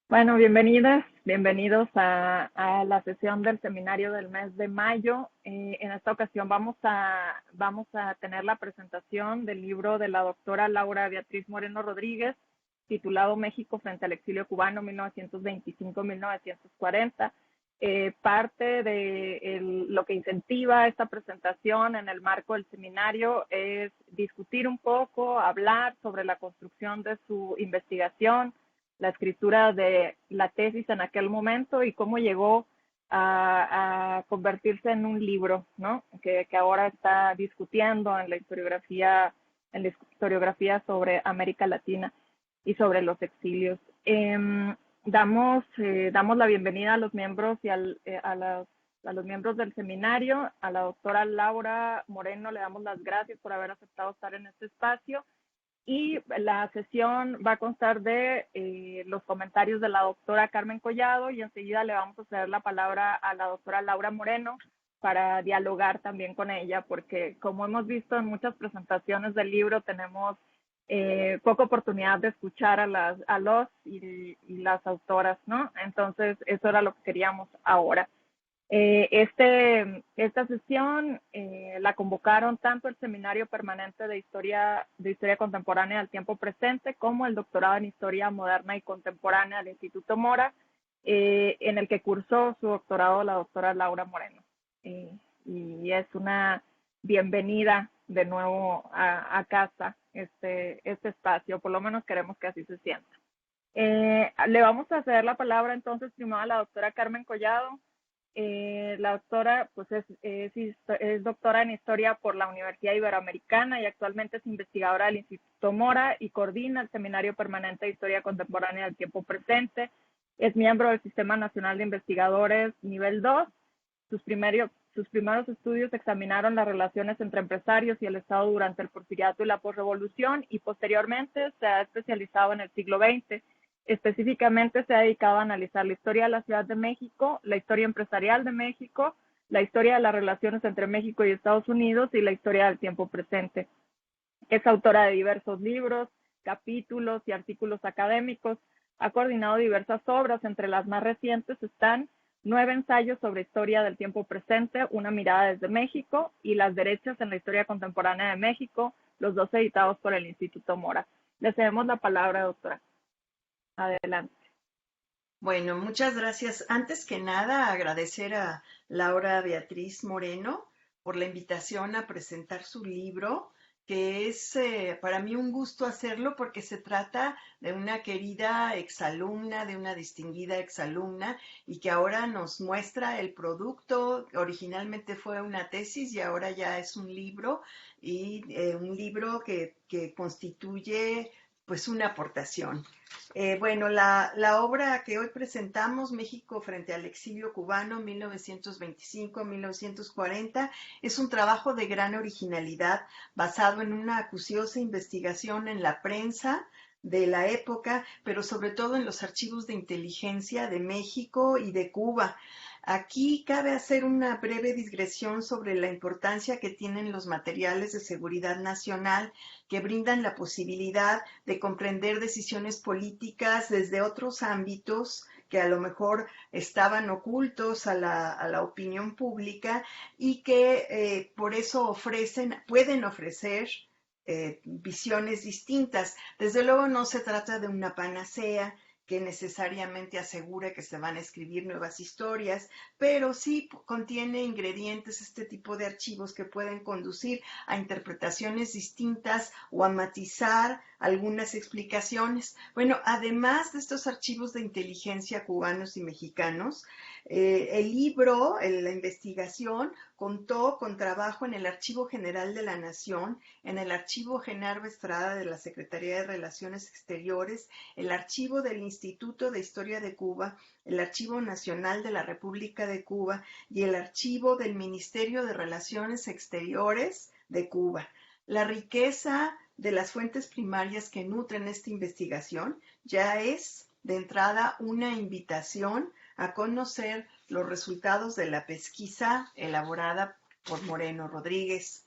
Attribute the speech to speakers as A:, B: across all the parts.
A: Bueno, bienvenidas, bienvenidos a la sesión del seminario del mes de mayo. En esta ocasión vamos a tener la presentación del libro de la doctora Laura Beatriz Moreno Rodríguez, titulado México frente al exilio cubano 1925-1940. Parte de lo que incentiva esta presentación en el marco del seminario es discutir un poco, hablar sobre la construcción de su investigación, la escritura de la tesis en aquel momento y cómo llegó a convertirse en un libro, ¿no? Que ahora está discutiendo en la historiografía sobre América Latina y sobre los exilios. Damos la bienvenida a los miembros a los miembros del seminario. A la doctora Laura Moreno le damos las gracias por haber aceptado estar en este espacio, y la sesión va a constar de los comentarios de la doctora Carmen Collado, y enseguida le vamos a ceder la palabra a la doctora Laura Moreno para dialogar también con ella, porque como hemos visto en muchas presentaciones del libro, tenemos poca oportunidad de escuchar a los y las autoras, ¿no? Entonces, eso era lo que queríamos ahora. Esta sesión la convocaron tanto el Seminario Permanente de Historia Contemporánea del Tiempo Presente como el Doctorado en Historia Moderna y Contemporánea del Instituto Mora, en el que cursó su doctorado la doctora Laura Moreno. Y es una bienvenida de nuevo a casa este espacio, por lo menos queremos que así se sienta. Le vamos a ceder la palabra entonces primero a la doctora Carmen Collado. La doctora pues es doctora en historia por la Universidad Iberoamericana y actualmente es investigadora del Instituto Mora y coordina el Seminario Permanente de Historia Contemporánea del Tiempo Presente. Es miembro del Sistema Nacional de Investigadores Nivel 2. Sus primeros estudios examinaron las relaciones entre empresarios y el Estado durante el Porfiriato y la posrevolución, y posteriormente se ha especializado en el siglo XX. Específicamente se ha dedicado a analizar la historia de la Ciudad de México, la historia empresarial de México, la historia de las relaciones entre México y Estados Unidos y la historia del tiempo presente. Es autora de diversos libros, capítulos y artículos académicos. Ha coordinado diversas obras. Entre las más recientes están 9 ensayos sobre historia del tiempo presente, una mirada desde México, y Las derechas en la historia contemporánea de México, los dos editados por el Instituto Mora. Le cedemos la palabra, doctora. Adelante.
B: Bueno, muchas gracias. Antes que nada, agradecer a Laura Beatriz Moreno por la invitación a presentar su libro, que es para mí un gusto hacerlo porque se trata de una querida exalumna, de una distinguida exalumna, y que ahora nos muestra el producto. Originalmente fue una tesis y ahora ya es un libro, y un libro que constituye pues una aportación. Bueno, la obra que hoy presentamos, México frente al exilio cubano 1925-1940, es un trabajo de gran originalidad basado en una acuciosa investigación en la prensa de la época, pero sobre todo en los archivos de inteligencia de México y de Cuba. Aquí cabe hacer una breve digresión sobre la importancia que tienen los materiales de seguridad nacional, que brindan la posibilidad de comprender decisiones políticas desde otros ámbitos que a lo mejor estaban ocultos a la opinión pública, y que por eso pueden ofrecer visiones distintas. Desde luego no se trata de una panacea que necesariamente asegure que se van a escribir nuevas historias, pero sí contiene ingredientes este tipo de archivos que pueden conducir a interpretaciones distintas o a matizar algunas explicaciones. Bueno, además de estos archivos de inteligencia cubanos y mexicanos, el libro, la investigación, contó con trabajo en el Archivo General de la Nación, en el Archivo Genaro Estrada de la Secretaría de Relaciones Exteriores, el Archivo del Instituto de Historia de Cuba, el Archivo Nacional de la República de Cuba y el Archivo del Ministerio de Relaciones Exteriores de Cuba. La riqueza de las fuentes primarias que nutren esta investigación ya es, de entrada, una invitación a conocer los resultados de la pesquisa elaborada por Moreno Rodríguez.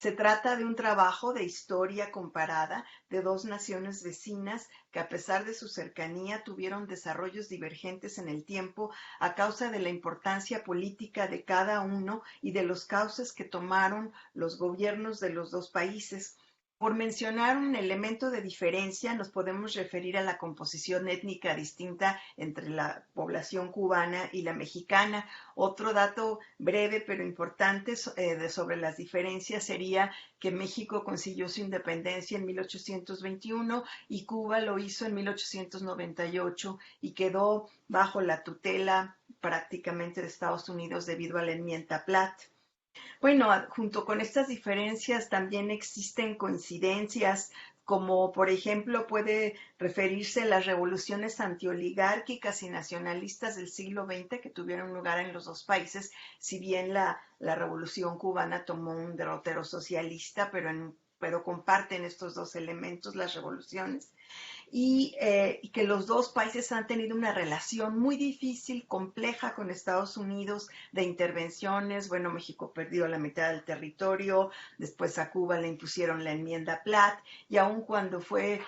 B: Se trata de un trabajo de historia comparada de dos naciones vecinas que a pesar de su cercanía tuvieron desarrollos divergentes en el tiempo a causa de la importancia política de cada uno y de los cauces que tomaron los gobiernos de los dos países. Por mencionar un elemento de diferencia, nos podemos referir a la composición étnica distinta entre la población cubana y la mexicana. Otro dato breve pero importante sobre las diferencias sería que México consiguió su independencia en 1821 y Cuba lo hizo en 1898 y quedó bajo la tutela prácticamente de Estados Unidos debido a la enmienda Platt. Bueno, junto con estas diferencias también existen coincidencias, como por ejemplo puede referirse a las revoluciones antioligárquicas y nacionalistas del siglo XX que tuvieron lugar en los dos países, si bien la revolución cubana tomó un derrotero socialista, pero comparten estos dos elementos, las revoluciones y que los dos países han tenido una relación muy difícil, compleja con Estados Unidos de intervenciones. Bueno, México perdió la mitad del territorio, después a Cuba le impusieron la enmienda Platt y aun cuando fue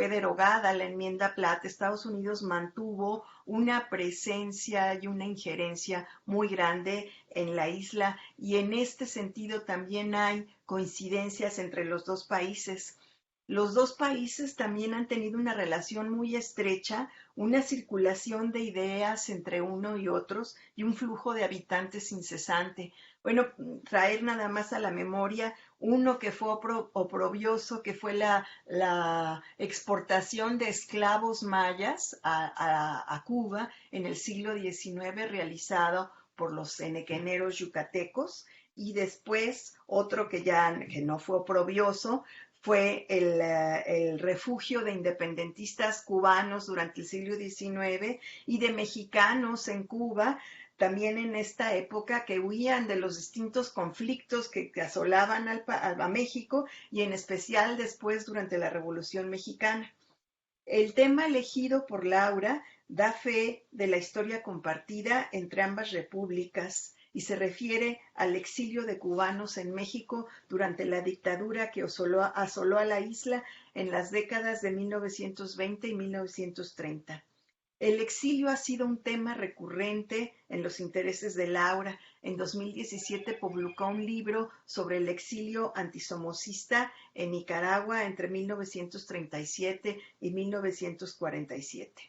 B: derogada la enmienda Platt, Estados Unidos mantuvo una presencia y una injerencia muy grande en la isla y en este sentido también hay coincidencias entre los dos países. Los dos países también han tenido una relación muy estrecha, una circulación de ideas entre uno y otros y un flujo de habitantes incesante. Bueno, traer nada más a la memoria uno que fue oprobioso, que fue la exportación de esclavos mayas a Cuba en el siglo XIX realizado por los enequeneros yucatecos y después otro que no fue oprobioso fue el refugio de independentistas cubanos durante el siglo XIX y de mexicanos en Cuba, también en esta época que huían de los distintos conflictos que asolaban a México y en especial después durante la Revolución Mexicana. El tema elegido por Laura da fe de la historia compartida entre ambas repúblicas y se refiere al exilio de cubanos en México durante la dictadura que asoló a la isla en las décadas de 1920 y 1930. El exilio ha sido un tema recurrente en los intereses de Laura. En 2017 publicó un libro sobre el exilio antisomocista en Nicaragua entre 1937 y 1947.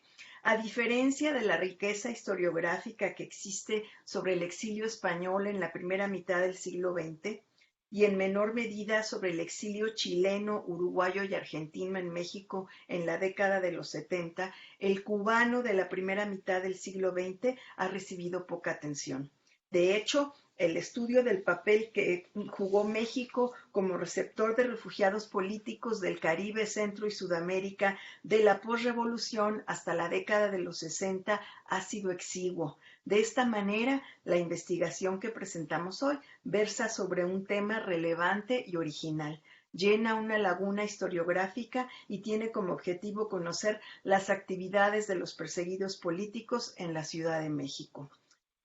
B: A diferencia de la riqueza historiográfica que existe sobre el exilio español en la primera mitad del siglo XX, y en menor medida sobre el exilio chileno, uruguayo y argentino en México en la década de los 70, el cubano de la primera mitad del siglo XX ha recibido poca atención. De hecho, el estudio del papel que jugó México como receptor de refugiados políticos del Caribe, Centro y Sudamérica de la posrevolución hasta la década de los 60 ha sido exiguo. De esta manera, la investigación que presentamos hoy versa sobre un tema relevante y original. Llena una laguna historiográfica y tiene como objetivo conocer las actividades de los perseguidos políticos en la Ciudad de México.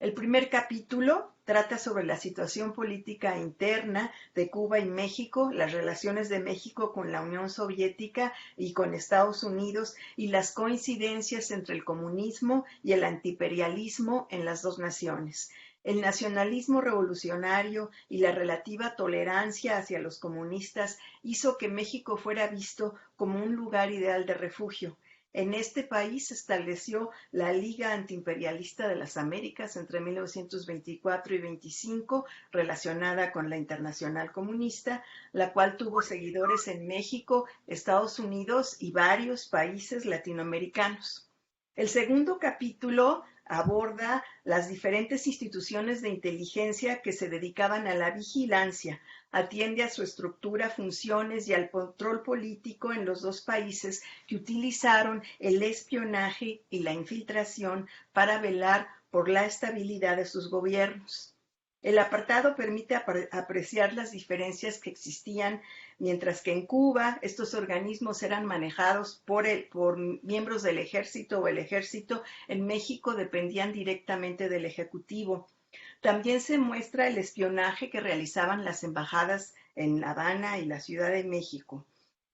B: El primer capítulo trata sobre la situación política interna de Cuba y México, las relaciones de México con la Unión Soviética y con Estados Unidos y las coincidencias entre el comunismo y el antiimperialismo en las dos naciones. El nacionalismo revolucionario y la relativa tolerancia hacia los comunistas hizo que México fuera visto como un lugar ideal de refugio. En este país se estableció la Liga Antiimperialista de las Américas entre 1924 y 25, relacionada con la Internacional Comunista, la cual tuvo seguidores en México, Estados Unidos y varios países latinoamericanos. El segundo capítulo aborda las diferentes instituciones de inteligencia que se dedicaban a la vigilancia, atiende a su estructura, funciones y al control político en los dos países que utilizaron el espionaje y la infiltración para velar por la estabilidad de sus gobiernos. El apartado permite apreciar las diferencias que existían, mientras que en Cuba estos organismos eran manejados por miembros del ejército o el ejército, en México dependían directamente del Ejecutivo. También se muestra el espionaje que realizaban las embajadas en La Habana y la Ciudad de México.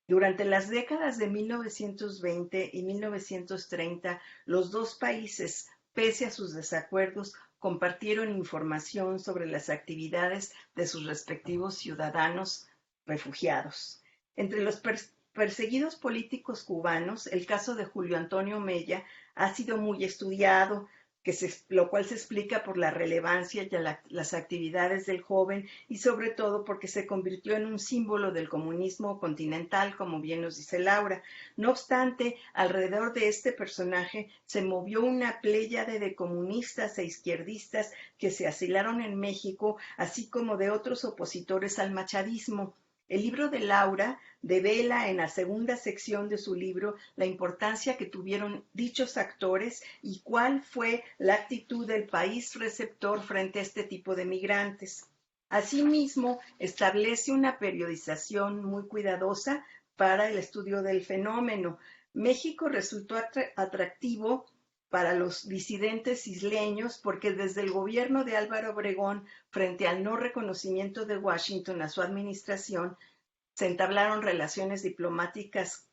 B: Durante las décadas de 1920 y 1930, los dos países, pese a sus desacuerdos, compartieron información sobre las actividades de sus respectivos ciudadanos refugiados. Entre los perseguidos políticos cubanos, el caso de Julio Antonio Mella ha sido muy estudiado, lo cual se explica por la relevancia y las actividades del joven y sobre todo porque se convirtió en un símbolo del comunismo continental, como bien nos dice Laura. No obstante, alrededor de este personaje se movió una pléyade de comunistas e izquierdistas que se asilaron en México, así como de otros opositores al machavismo. El libro de Laura devela en la segunda sección de su libro la importancia que tuvieron dichos actores y cuál fue la actitud del país receptor frente a este tipo de migrantes. Asimismo, establece una periodización muy cuidadosa para el estudio del fenómeno. México resultó atractivo para los disidentes isleños porque desde el gobierno de Álvaro Obregón, frente al no reconocimiento de Washington a su administración, se entablaron relaciones diplomáticas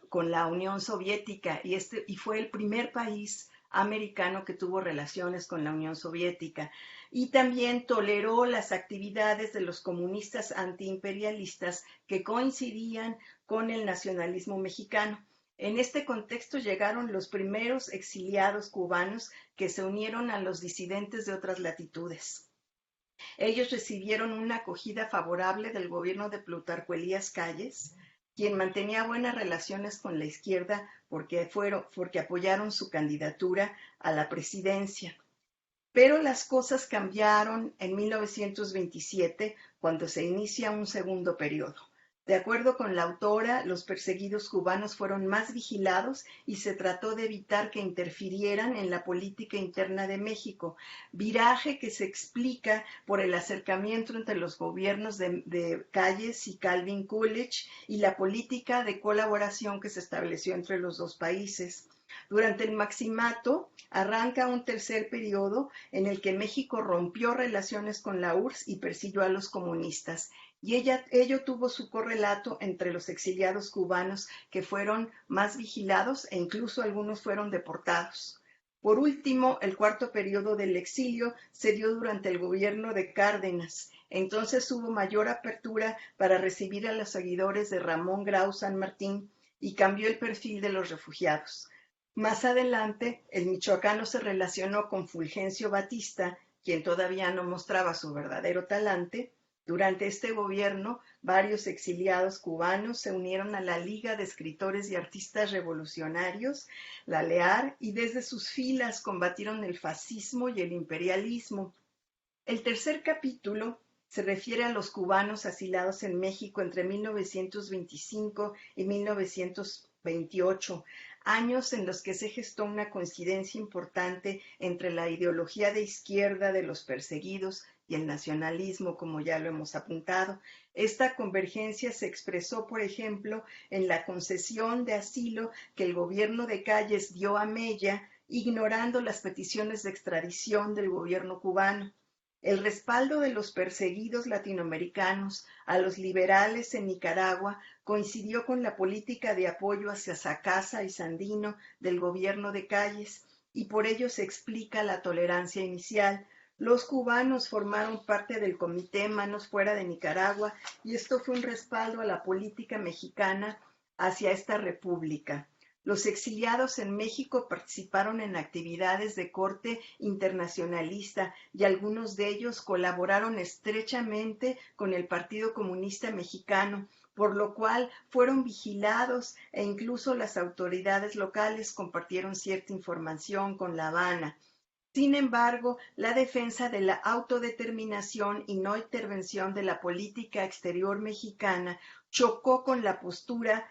B: con la Unión Soviética y fue el primer país americano que tuvo relaciones con la Unión Soviética y también toleró las actividades de los comunistas antiimperialistas que coincidían con el nacionalismo mexicano. En este contexto llegaron los primeros exiliados cubanos que se unieron a los disidentes de otras latitudes. Ellos recibieron una acogida favorable del gobierno de Plutarco Elías Calles, quien mantenía buenas relaciones con la izquierda porque apoyaron su candidatura a la presidencia. Pero las cosas cambiaron en 1927, cuando se inicia un segundo periodo. De acuerdo con la autora, los perseguidos cubanos fueron más vigilados y se trató de evitar que interfirieran en la política interna de México, viraje que se explica por el acercamiento entre los gobiernos de Calles y Calvin Coolidge y la política de colaboración que se estableció entre los dos países. Durante el maximato arranca un tercer periodo en el que México rompió relaciones con la URSS y persiguió a los comunistas. Y ello tuvo su correlato entre los exiliados cubanos que fueron más vigilados e incluso algunos fueron deportados. Por último, el cuarto periodo del exilio se dio durante el gobierno de Cárdenas. Entonces hubo mayor apertura para recibir a los seguidores de Ramón Grau San Martín y cambió el perfil de los refugiados. Más adelante, el michoacano se relacionó con Fulgencio Batista, quien todavía no mostraba su verdadero talante. Durante este gobierno, varios exiliados cubanos se unieron a la Liga de Escritores y Artistas Revolucionarios, la LEAR, y desde sus filas combatieron el fascismo y el imperialismo. El tercer capítulo se refiere a los cubanos asilados en México entre 1925 y 1928, años en los que se gestó una coincidencia importante entre la ideología de izquierda de los perseguidos y el nacionalismo, como ya lo hemos apuntado. Esta convergencia se expresó, por ejemplo, en la concesión de asilo que el gobierno de Calles dio a Mella, ignorando las peticiones de extradición del gobierno cubano. El respaldo de los perseguidos latinoamericanos a los liberales en Nicaragua coincidió con la política de apoyo hacia Sacasa y Sandino del gobierno de Calles, y por ello se explica la tolerancia inicial. Los cubanos formaron parte del Comité Manos Fuera de Nicaragua y esto fue un respaldo a la política mexicana hacia esta república. Los exiliados en México participaron en actividades de corte internacionalista y algunos de ellos colaboraron estrechamente con el Partido Comunista Mexicano, por lo cual fueron vigilados e incluso las autoridades locales compartieron cierta información con La Habana. Sin embargo, la defensa de la autodeterminación y no intervención de la política exterior mexicana chocó con la postura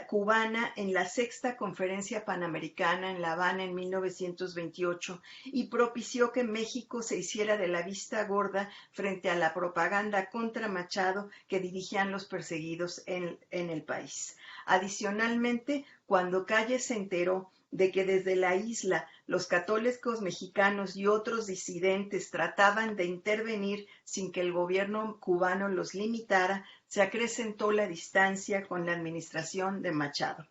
B: cubana en la Sexta Conferencia Panamericana en La Habana en 1928 y propició que México se hiciera de la vista gorda frente a la propaganda contra Machado que dirigían los perseguidos en el país. Adicionalmente, cuando Calles se enteró de que desde la isla los católicos mexicanos y otros disidentes trataban de intervenir sin que el gobierno cubano los limitara, se acrecentó la distancia con la administración de Machado.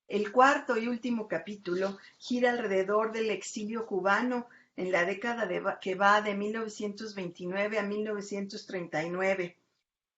B: El cuarto y último capítulo gira alrededor del exilio cubano en la década que va de 1929 a 1939.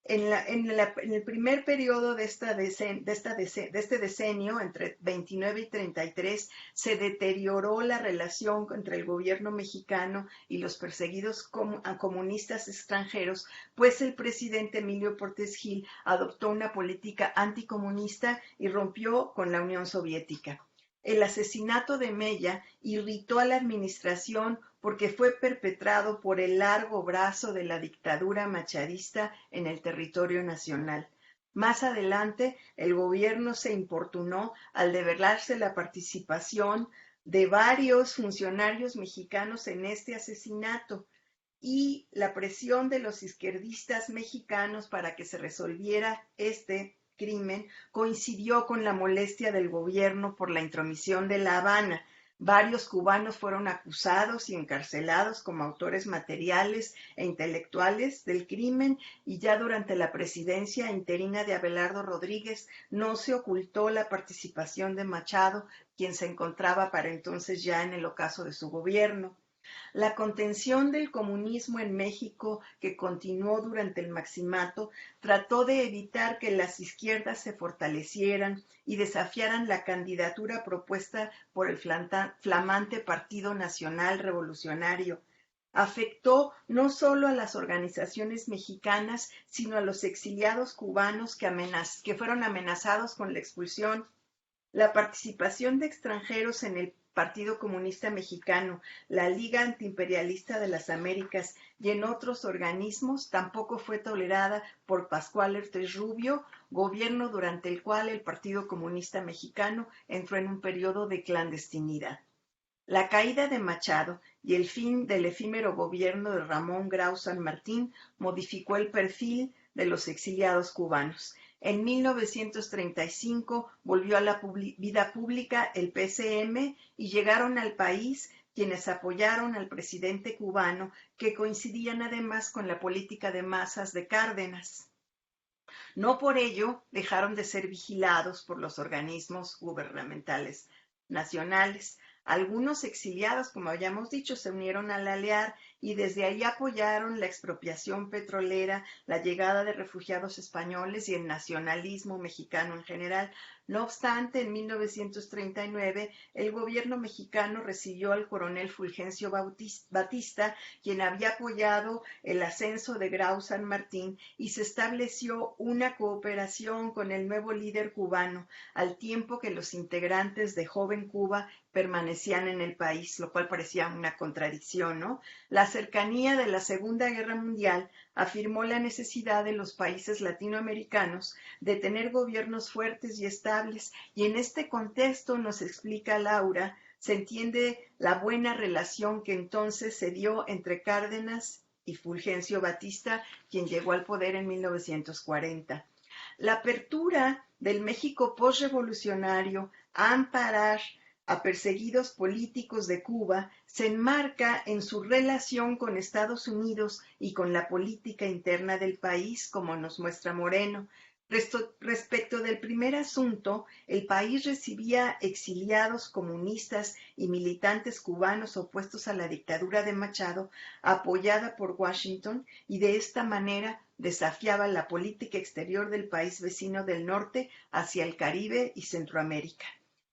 B: En el primer periodo de este decenio, entre 29 y 33, se deterioró la relación entre el gobierno mexicano y los perseguidos comunistas extranjeros, pues el presidente Emilio Portes Gil adoptó una política anticomunista y rompió con la Unión Soviética. El asesinato de Mella irritó a la administración porque fue perpetrado por el largo brazo de la dictadura machadista en el territorio nacional. Más adelante, el gobierno se importunó al develarse la participación de varios funcionarios mexicanos en este asesinato y la presión de los izquierdistas mexicanos para que se resolviera este crimen coincidió con la molestia del gobierno por la intromisión de La Habana. Varios cubanos fueron acusados y encarcelados como autores materiales e intelectuales del crimen, y ya durante la presidencia interina de Abelardo Rodríguez no se ocultó la participación de Machado, quien se encontraba para entonces ya en el ocaso de su gobierno. La contención del comunismo en México, que continuó durante el Maximato, trató de evitar que las izquierdas se fortalecieran y desafiaran la candidatura propuesta por el flamante Partido Nacional Revolucionario. Afectó no solo a las organizaciones mexicanas, sino a los exiliados cubanos que fueron amenazados con la expulsión. La participación de extranjeros en el Partido Comunista Mexicano, la Liga Antiimperialista de las Américas y en otros organismos tampoco fue tolerada por Pascual Ortiz Rubio, gobierno durante el cual el Partido Comunista Mexicano entró en un periodo de clandestinidad. La caída de Machado y el fin del efímero gobierno de Ramón Grau San Martín modificó el perfil de los exiliados cubanos. En 1935 volvió a la vida pública el PCM y llegaron al país quienes apoyaron al presidente cubano, que coincidían además con la política de masas de Cárdenas. No por ello dejaron de ser vigilados por los organismos gubernamentales nacionales. Algunos exiliados, como habíamos dicho, se unieron al ALEAR y desde ahí apoyaron la expropiación petrolera, la llegada de refugiados españoles y el nacionalismo mexicano en general. No obstante, en 1939, el gobierno mexicano recibió al coronel Fulgencio Batista, quien había apoyado el ascenso de Grau San Martín, y se estableció una cooperación con el nuevo líder cubano, al tiempo que los integrantes de Joven Cuba permanecían en el país, lo cual parecía una contradicción, ¿no? La cercanía de la Segunda Guerra Mundial afirmó la necesidad de los países latinoamericanos de tener gobiernos fuertes y estables, y en este contexto, nos explica Laura, se entiende la buena relación que entonces se dio entre Cárdenas y Fulgencio Batista, quien llegó al poder en 1940. La apertura del México postrevolucionario a amparar a perseguidos políticos de Cuba se enmarca en su relación con Estados Unidos y con la política interna del país, como nos muestra Moreno. Respecto del primer asunto, el país recibía exiliados comunistas y militantes cubanos opuestos a la dictadura de Machado, apoyada por Washington, y de esta manera desafiaba la política exterior del país vecino del norte hacia el Caribe y Centroamérica.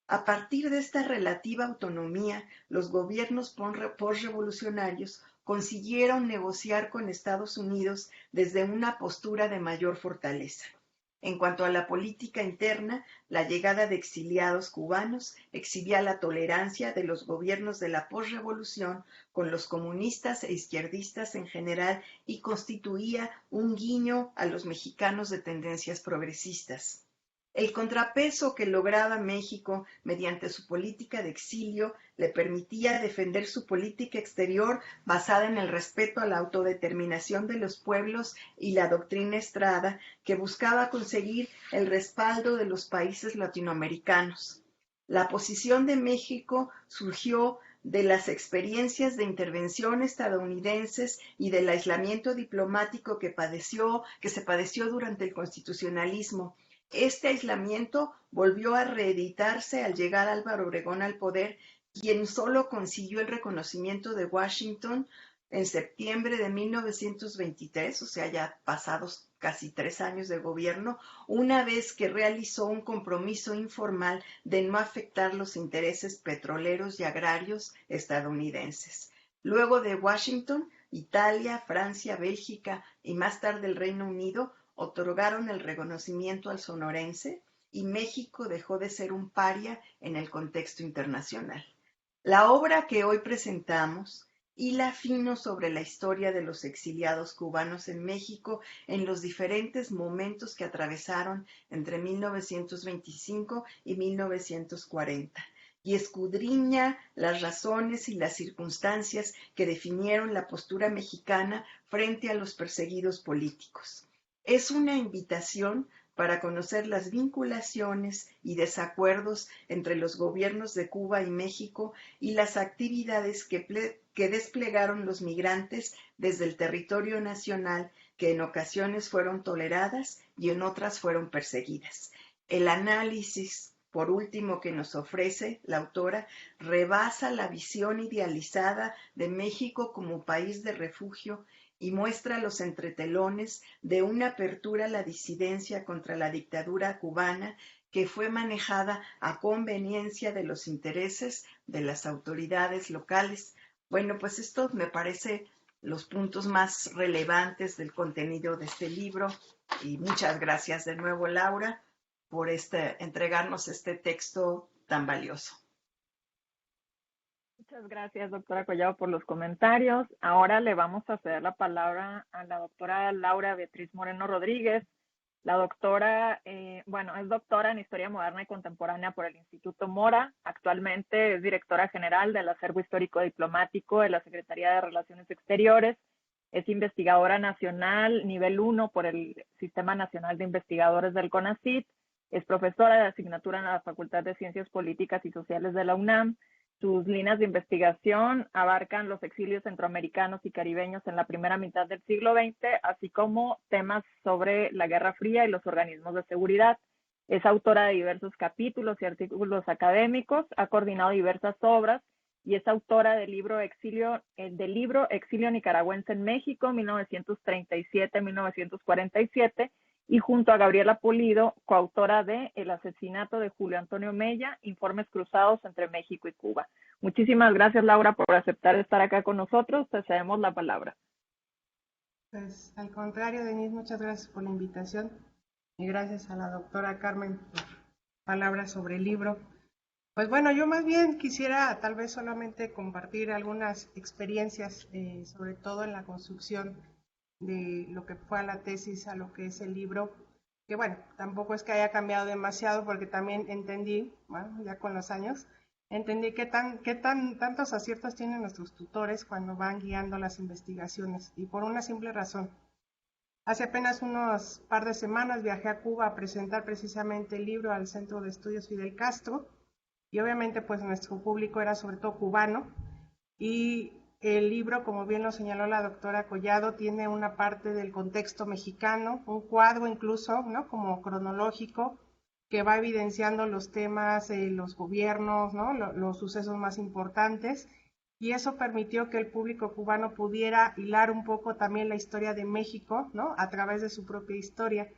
B: A partir de esta relativa autonomía, los gobiernos postrevolucionarios consiguieron negociar con Estados Unidos desde una postura de mayor fortaleza. En cuanto a la política interna, la llegada de exiliados cubanos exhibía la tolerancia de los gobiernos de la posrevolución con los comunistas e izquierdistas en general y constituía un guiño a los mexicanos de tendencias progresistas. El contrapeso que lograba México mediante su política de exilio le permitía defender su política exterior basada en el respeto a la autodeterminación de los pueblos y la doctrina Estrada, que buscaba conseguir el respaldo de los países latinoamericanos. La posición de México surgió de las experiencias de intervención estadounidenses y del aislamiento diplomático que se padeció durante el constitucionalismo. Este aislamiento volvió a reeditarse al llegar Álvaro Obregón al poder, quien solo consiguió el reconocimiento de Washington en septiembre de 1923, o sea, ya pasados casi 3 años de gobierno, una vez que realizó un compromiso informal de no afectar los intereses petroleros y agrarios estadounidenses. Luego de Washington, Italia, Francia, Bélgica y más tarde el Reino Unido otorgaron el reconocimiento al sonorense y México dejó de ser un paria en el contexto internacional. La obra que hoy presentamos hila fino sobre la historia de los exiliados cubanos en México en los diferentes momentos que atravesaron entre 1925 y 1940 y escudriña las razones y las circunstancias que definieron la postura mexicana frente a los perseguidos políticos. Es una invitación para conocer las vinculaciones y desacuerdos entre los gobiernos de Cuba y México y las actividades que desplegaron los migrantes desde el territorio nacional, que en ocasiones fueron toleradas y en otras fueron perseguidas. El análisis, por último, que nos ofrece la autora, rebasa la visión idealizada de México como país de refugio y muestra los entretelones de una apertura a la disidencia contra la dictadura cubana que fue manejada a conveniencia de los intereses de las autoridades locales. Bueno, pues esto me parece los puntos más relevantes del contenido de este libro y muchas gracias de nuevo, Laura, por entregarnos este texto tan valioso.
A: Muchas gracias, doctora Collado, por los comentarios. Ahora le vamos a ceder la palabra a la doctora Laura Beatriz Moreno Rodríguez. La doctora, es doctora en Historia Moderna y Contemporánea por el Instituto Mora. Actualmente es directora general del Acervo Histórico Diplomático de la Secretaría de Relaciones Exteriores. Es investigadora nacional nivel 1 por el Sistema Nacional de Investigadores del CONACYT. Es profesora de asignatura en la Facultad de Ciencias Políticas y Sociales de la UNAM. Sus líneas de investigación abarcan los exilios centroamericanos y caribeños en la primera mitad del siglo XX, así como temas sobre la Guerra Fría y los organismos de seguridad. Es autora de diversos capítulos y artículos académicos, ha coordinado diversas obras y es autora del libro Exilio Nicaragüense en México, 1937-1947, y junto a Gabriela Pulido, coautora de El asesinato de Julio Antonio Mella, Informes cruzados entre México y Cuba. Muchísimas gracias, Laura, por aceptar estar acá con nosotros. Te cedemos la palabra.
C: Pues al contrario, Denise, muchas gracias por la invitación y gracias a la doctora Carmen por palabras sobre el libro. Pues bueno, yo más bien quisiera tal vez solamente compartir algunas experiencias, sobre todo en la construcción de lo que fue a la tesis a lo que es el libro, que bueno, tampoco es que haya cambiado demasiado porque también entendí, bueno, ya con los años, entendí tantos aciertos tienen nuestros tutores cuando van guiando las investigaciones y por una simple razón. Hace apenas unos par de semanas viajé a Cuba a presentar precisamente el libro al Centro de Estudios Fidel Castro y obviamente pues nuestro público era sobre todo cubano y el libro, como bien lo señaló la doctora Collado, tiene una parte del contexto mexicano, un cuadro incluso, ¿no? Como cronológico, que va evidenciando los temas, los gobiernos, ¿no? Los sucesos más importantes, y eso permitió que el público cubano pudiera hilar un poco también la historia de México, ¿no? A través de su propia historia.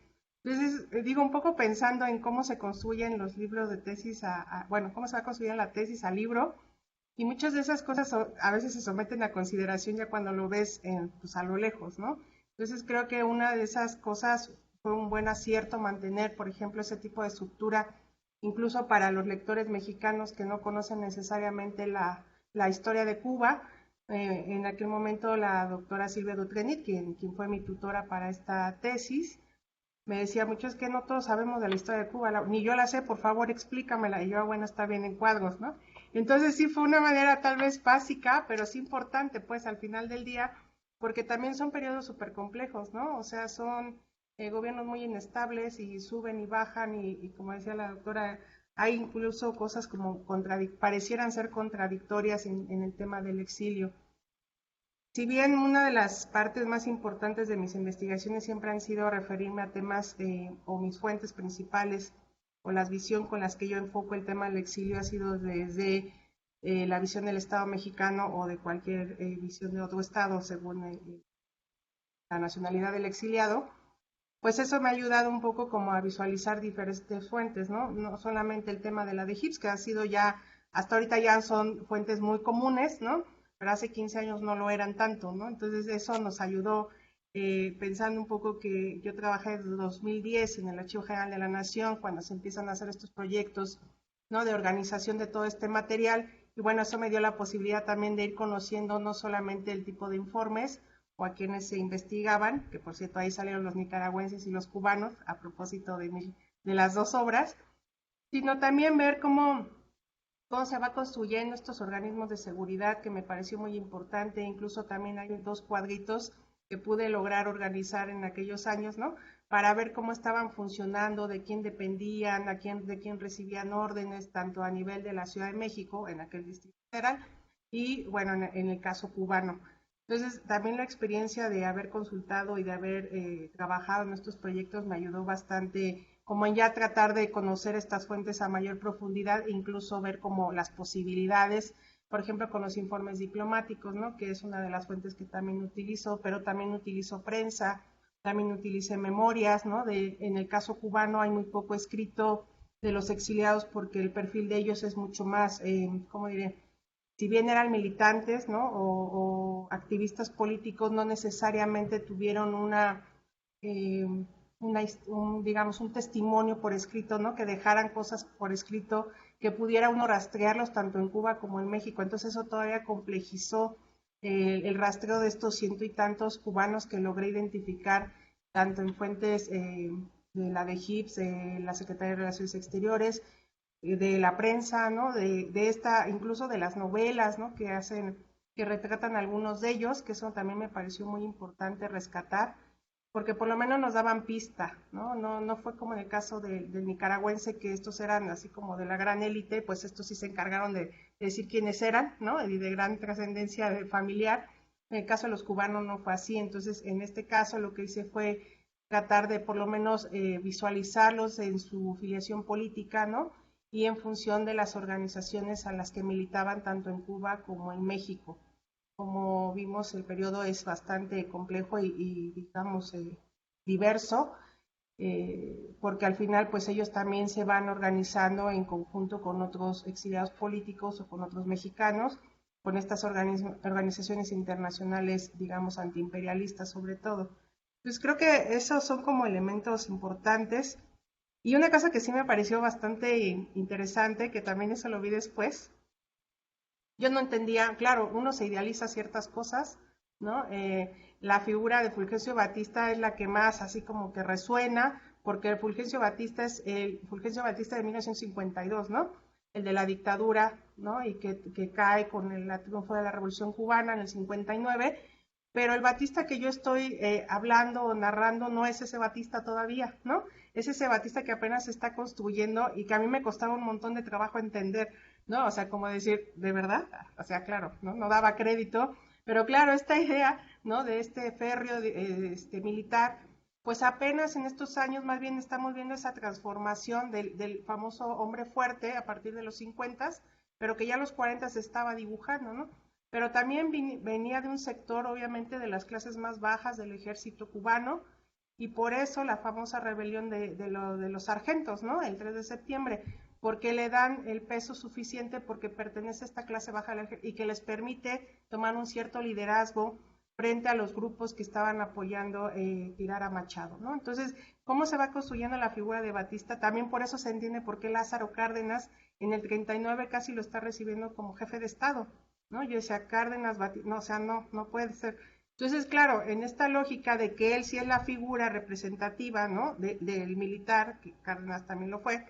C: Entonces, digo, un poco pensando en cómo se construyen los libros de tesis, cómo se va a construir la tesis al libro, y muchas de esas cosas a veces se someten a consideración ya cuando lo ves pues a lo lejos, ¿no? Entonces creo que una de esas cosas fue un buen acierto mantener, por ejemplo, ese tipo de estructura, incluso para los lectores mexicanos que no conocen necesariamente la historia de Cuba. En aquel momento la doctora Silvia Dutrenit, quien fue mi tutora para esta tesis, me decía mucho, es que no todos sabemos de la historia de Cuba, ni yo la sé, por favor explícamela, y yo, bueno, está bien en cuadros, ¿no? Entonces sí fue una manera tal vez básica, pero sí importante, pues al final del día, porque también son periodos súper complejos, ¿no? O sea, son gobiernos muy inestables y suben y bajan y como decía la doctora, hay incluso cosas como parecieran ser contradictorias en el tema del exilio. Si bien una de las partes más importantes de mis investigaciones siempre han sido referirme a temas o mis fuentes principales o la visión con las que yo enfoco el tema del exilio ha sido desde la visión del Estado mexicano o de cualquier visión de otro Estado según la nacionalidad del exiliado, pues eso me ha ayudado un poco como a visualizar diferentes fuentes, ¿no? No solamente el tema de la de Hips, que ha sido ya, hasta ahorita ya son fuentes muy comunes, ¿no? Pero hace 15 años no lo eran tanto, ¿no? Entonces eso nos ayudó, pensando un poco que yo trabajé desde 2010 en el Archivo General de la Nación, cuando se empiezan a hacer estos proyectos, ¿no? De organización de todo este material, y bueno, eso me dio la posibilidad también de ir conociendo no solamente el tipo de informes, o a quienes se investigaban, que por cierto ahí salieron los nicaragüenses y los cubanos, a propósito de las dos obras, sino también ver cómo se va construyendo estos organismos de seguridad, que me pareció muy importante. Incluso también hay dos cuadritos que pude lograr organizar en aquellos años, ¿no? Para ver cómo estaban funcionando, de quién dependían, de quién recibían órdenes, tanto a nivel de la Ciudad de México, en aquel Distrito Federal, y bueno, en el caso cubano. Entonces, también la experiencia de haber consultado y de haber trabajado en estos proyectos me ayudó bastante como en ya tratar de conocer estas fuentes a mayor profundidad e incluso ver como las posibilidades, por ejemplo, con los informes diplomáticos, ¿no? Que es una de las fuentes que también utilizo, pero también utilizo prensa, también utilicé memorias, ¿no? En el caso cubano hay muy poco escrito de los exiliados porque el perfil de ellos es mucho más, ¿cómo diré? Si bien eran militantes, ¿no? O activistas políticos, no necesariamente tuvieron eh, digamos, un testimonio por escrito, ¿no? Que dejaran cosas por escrito, que pudiera uno rastrearlos tanto en Cuba como en México. Entonces eso todavía complejizó el rastreo de estos ciento y tantos cubanos que logré identificar tanto en fuentes de la de HIPS, la Secretaría de Relaciones Exteriores, de la prensa, ¿no? De esta, incluso de las novelas, ¿no? Que hacen, que retratan algunos de ellos, que eso también me pareció muy importante rescatar, porque por lo menos nos daban pista, ¿no? No fue como en el caso del nicaragüense, que estos eran así como de la gran élite, pues estos sí se encargaron de decir quiénes eran, ¿no? Y de gran trascendencia familiar. En el caso de los cubanos no fue así, entonces en este caso lo que hice fue tratar de por lo menos visualizarlos en su filiación política, ¿no? Y en función de las organizaciones a las que militaban tanto en Cuba como en México. Como vimos, el periodo es bastante complejo y digamos, diverso, porque al final pues ellos también se van organizando en conjunto con otros exiliados políticos o con otros mexicanos, con estas organizaciones internacionales, digamos, antiimperialistas sobre todo. Pues creo que esos son como elementos importantes. Y una cosa que sí me pareció bastante interesante, que también eso lo vi después, yo no entendía, claro, uno se idealiza ciertas cosas, ¿no? La figura de Fulgencio Batista es la que más así como que resuena, porque el Fulgencio Batista es el Fulgencio Batista de 1952, ¿no? El de la dictadura, ¿no? Y que cae con el triunfo de la Revolución Cubana en el 59, pero el Batista que yo estoy hablando o narrando no es ese Batista todavía, ¿no? Es ese Batista que apenas se está construyendo y que a mí me costaba un montón de trabajo entender, ¿no? O sea, como decir, ¿de verdad? O sea, claro, ¿no? Daba crédito, pero claro, esta idea, ¿no? De este férreo militar, pues apenas en estos años más bien estamos viendo esa transformación del famoso hombre fuerte a partir de los 50, pero que ya a los 40 se estaba dibujando, ¿no? Pero también venía de un sector, obviamente, de las clases más bajas del ejército cubano, y por eso la famosa rebelión de los sargentos, ¿no? El 3 de septiembre, porque le dan el peso suficiente porque pertenece a esta clase baja y que les permite tomar un cierto liderazgo frente a los grupos que estaban apoyando tirar a Machado, ¿no? Entonces, ¿cómo se va construyendo la figura de Batista? También por eso se entiende por qué Lázaro Cárdenas en el 39 casi lo está recibiendo como jefe de Estado, ¿no? Yo decía, Cárdenas, no, o sea, no puede ser. Entonces, claro, en esta lógica de que él sí es la figura representativa, ¿no? Del militar, que Cárdenas también lo fue,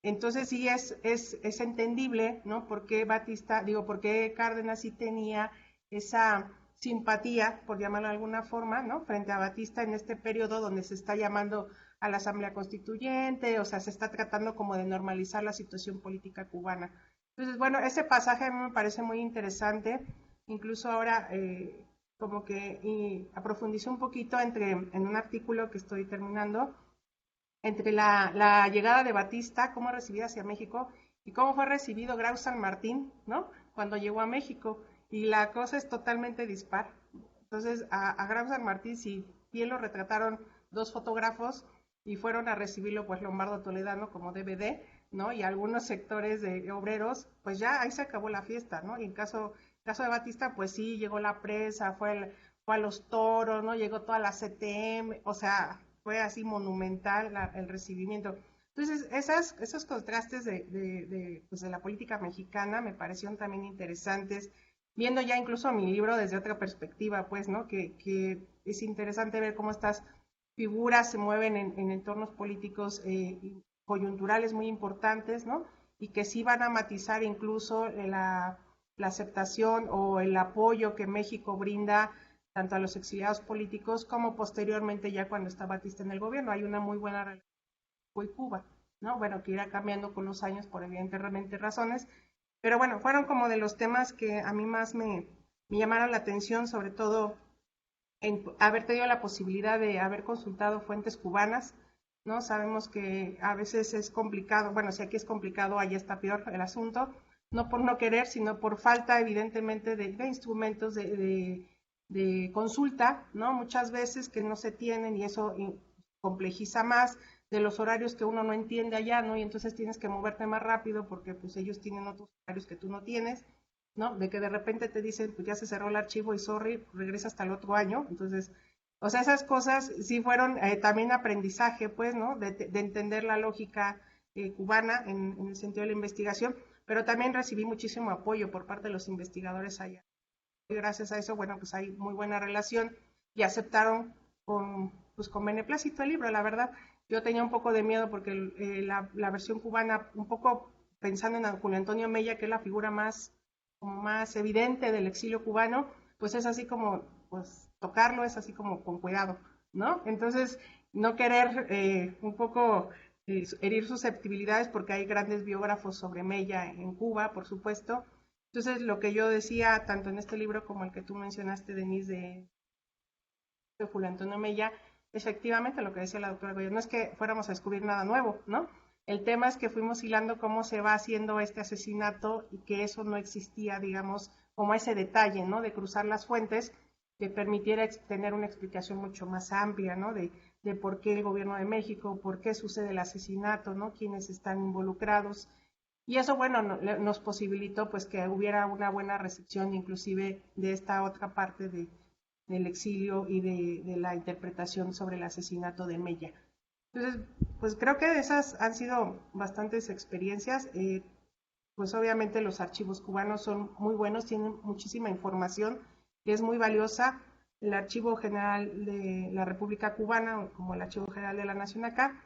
C: entonces sí es entendible, ¿no? Por qué Batista, digo, por qué Cárdenas sí tenía esa simpatía, por llamarlo de alguna forma, ¿no? Frente a Batista en este periodo donde se está llamando a la Asamblea Constituyente, o sea, se está tratando como de normalizar la situación política cubana. Entonces, bueno, ese pasaje a mí me parece muy interesante, incluso ahora como que aprofundicé un poquito en un artículo que estoy terminando, entre la llegada de Batista, cómo recibida hacia México, y cómo fue recibido Grau San Martín, ¿no? Cuando llegó a México, y la cosa es totalmente dispar. Entonces, a Grau San Martín, si bien lo retrataron dos fotógrafos, y fueron a recibirlo, pues, Lombardo Toledano como DVD, ¿no? Y algunos sectores de obreros, pues ya ahí se acabó la fiesta, ¿no? Y en caso de Batista, pues sí, llegó la presa, fue a los toros, ¿no? Llegó toda la CTM, o sea, fue así monumental el recibimiento. Entonces, esos contrastes pues de la política mexicana me parecieron también interesantes, viendo ya incluso mi libro desde otra perspectiva, pues, ¿no? Que es interesante ver cómo estas figuras se mueven en entornos políticos coyunturales muy importantes, ¿no? Y que sí van a matizar incluso la aceptación o el apoyo que México brinda tanto a los exiliados políticos como posteriormente ya cuando está Batista en el gobierno. Hay una muy buena relación con Cuba, ¿no? Bueno, que irá cambiando con los años por evidentemente razones, pero bueno, fueron como de los temas que a mí más me llamaron la atención, sobre todo en haber tenido la posibilidad de haber consultado fuentes cubanas, ¿no? Sabemos que a veces es complicado, bueno, si aquí es complicado, allá está peor el asunto, no por no querer, sino por falta evidentemente de instrumentos de consulta, ¿no? Muchas veces que no se tienen y eso complejiza más de los horarios que uno no entiende allá, ¿no? Y entonces tienes que moverte más rápido porque pues ellos tienen otros horarios que tú no tienes, ¿no? De que de repente te dicen, pues ya se cerró el archivo y sorry, regresa hasta el otro año. Entonces, o sea, esas cosas sí fueron también aprendizaje, pues, ¿no? De entender la lógica cubana en el sentido de la investigación, pero también recibí muchísimo apoyo por parte de los investigadores allá. Y gracias a eso, bueno, pues hay muy buena relación y aceptaron pues con beneplácito el libro, la verdad. Yo tenía un poco de miedo porque la versión cubana, un poco pensando en Julio Antonio Mella, que es la figura como más evidente del exilio cubano, pues es así como, pues tocarlo es así como con cuidado, ¿no? Entonces, no querer un poco herir susceptibilidades porque hay grandes biógrafos sobre Mella en Cuba, por supuesto. Entonces, lo que yo decía, tanto en este libro como el que tú mencionaste, Denise, de Julio Antonio Mella, efectivamente lo que decía la doctora Goya, no es que fuéramos a descubrir nada nuevo, ¿no? El tema es que fuimos hilando cómo se va haciendo este asesinato y que eso no existía, digamos, como ese detalle, ¿no? De cruzar las fuentes que permitiera tener una explicación mucho más amplia, ¿no? De por qué el gobierno de México, por qué sucede el asesinato, ¿no? Quiénes están involucrados. Y eso, bueno, nos posibilitó pues que hubiera una buena recepción inclusive de esta otra parte del exilio y de la interpretación sobre el asesinato de Mella. Entonces, pues creo que esas han sido bastantes experiencias. Pues obviamente los archivos cubanos son muy buenos, tienen muchísima información que es muy valiosa. El Archivo General de la República Cubana, como el Archivo General de la Nación acá,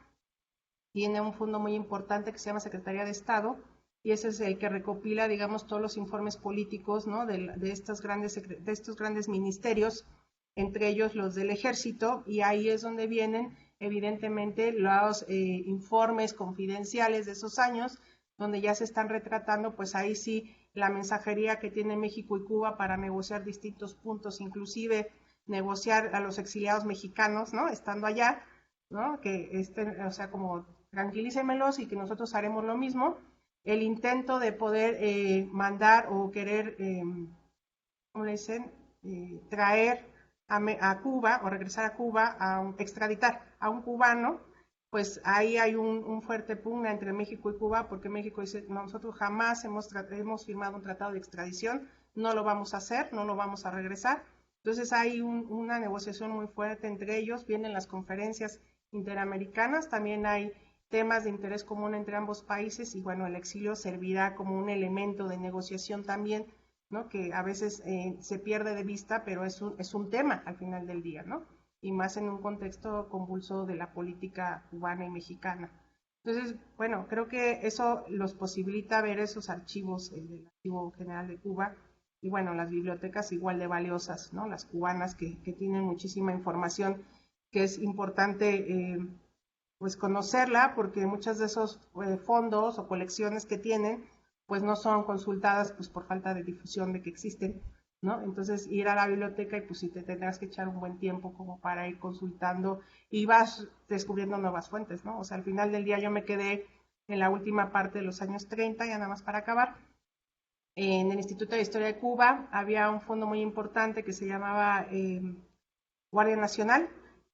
C: tiene un fondo muy importante que se llama Secretaría de Estado, y ese es el que recopila, digamos, todos los informes políticos, ¿no? de estos grandes ministerios, entre ellos los del Ejército, y ahí es donde vienen, evidentemente, los informes confidenciales de esos años, donde ya se están retratando, pues ahí sí, la mensajería que tiene México y Cuba para negociar distintos puntos, inclusive negociar a los exiliados mexicanos, ¿no? Estando allá, ¿no? Que estén, o sea, como tranquilícemelos y que nosotros haremos lo mismo. El intento de poder mandar o querer, ¿cómo le dicen? Traer a Cuba o regresar a Cuba, extraditar a un cubano, pues ahí hay un fuerte pugna entre México y Cuba, porque México dice, nosotros jamás hemos firmado un tratado de extradición, no lo vamos a hacer, no lo vamos a regresar. Entonces hay una negociación muy fuerte entre ellos, vienen las conferencias interamericanas, también hay temas de interés común entre ambos países y bueno, el exilio servirá como un elemento de negociación también, ¿no? Que a veces se pierde de vista, pero es un tema al final del día, ¿no? Y más en un contexto convulso de la política cubana y mexicana. Entonces, bueno, creo que eso los posibilita ver esos archivos, el Archivo General de Cuba, y bueno, las bibliotecas igual de valiosas, ¿no? Las cubanas que tienen muchísima información que es importante pues conocerla, porque muchos de esos fondos o colecciones que tienen, pues no son consultadas pues por falta de difusión de que existen, ¿no? Entonces ir a la biblioteca y pues sí te tendrás que echar un buen tiempo como para ir consultando y vas descubriendo nuevas fuentes, ¿no? O sea, al final del día yo me quedé en la última parte de los años 30, ya nada más para acabar. En el Instituto de Historia de Cuba había un fondo muy importante que se llamaba Guardia Nacional,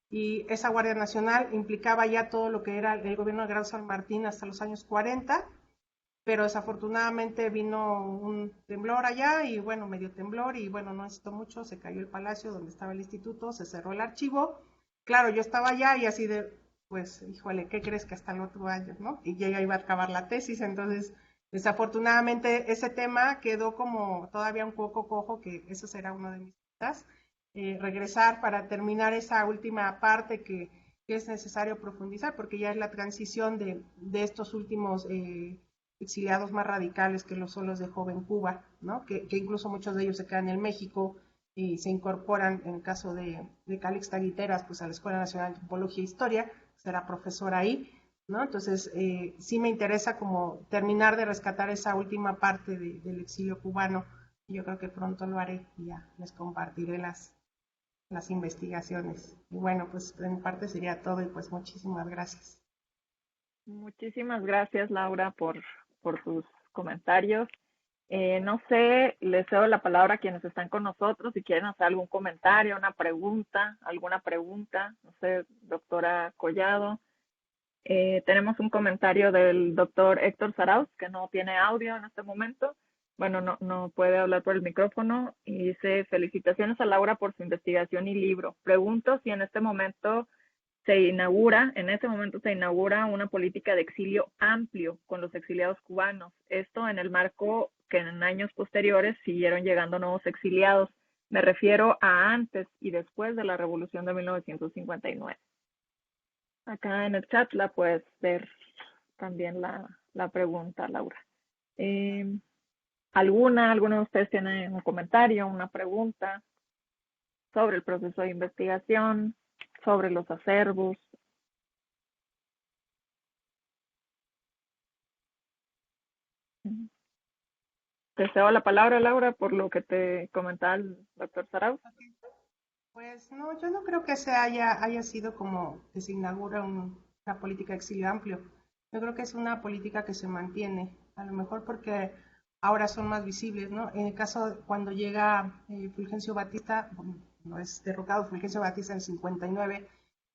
C: y esa Guardia Nacional implicaba ya todo lo que era el gobierno de Gran San Martín hasta los años 40, pero desafortunadamente vino un temblor allá y bueno, medio temblor y bueno, no necesitó mucho, se cayó el palacio donde estaba el instituto, se cerró el archivo. Claro, yo estaba allá y así de, pues, híjole, ¿qué crees que hasta el otro año, no? Y ya iba a acabar la tesis, entonces, desafortunadamente ese tema quedó como todavía un poco cojo, que eso será uno de mis metas, regresar para terminar esa última parte que es necesario profundizar, porque ya es la transición de estos últimos exiliados más radicales que son los de Joven Cuba, ¿no? Que incluso muchos de ellos se quedan en México y se incorporan, en el caso de Calixta Guiteras, pues a la Escuela Nacional de Antropología e Historia, será profesora ahí, ¿no? Entonces, sí me interesa como terminar de rescatar esa última parte del exilio cubano, y yo creo que pronto lo haré y ya les compartiré las investigaciones. Y bueno, pues en parte sería todo y pues muchísimas gracias.
A: Muchísimas gracias, Laura, por tus comentarios. No sé, les cedo la palabra a quienes están con nosotros, si quieren hacer algún comentario, alguna pregunta, no sé, doctora Collado. Tenemos un comentario del doctor Héctor Sarauz, que no tiene audio en este momento. Bueno, no puede hablar por el micrófono, y dice: felicitaciones a Laura por su investigación y libro. Pregunto si en ese momento se inaugura una política de exilio amplio con los exiliados cubanos. Esto en el marco que en años posteriores siguieron llegando nuevos exiliados. Me refiero a antes y después de la Revolución de 1959. Acá en el chat la puedes ver también la pregunta, Laura. ¿Alguna de ustedes tiene un comentario, una pregunta sobre el proceso de investigación, sobre los acervos? Te cedo la palabra, Laura, por lo que te comentaba el doctor Sarauz.
C: Pues no, yo no creo que haya sido como que se inaugura una política de exilio amplio. Yo creo que es una política que se mantiene, a lo mejor porque ahora son más visibles, ¿no? En el caso cuando llega Fulgencio Batista, bueno, no es derrocado Fulgencio Batista en el 59,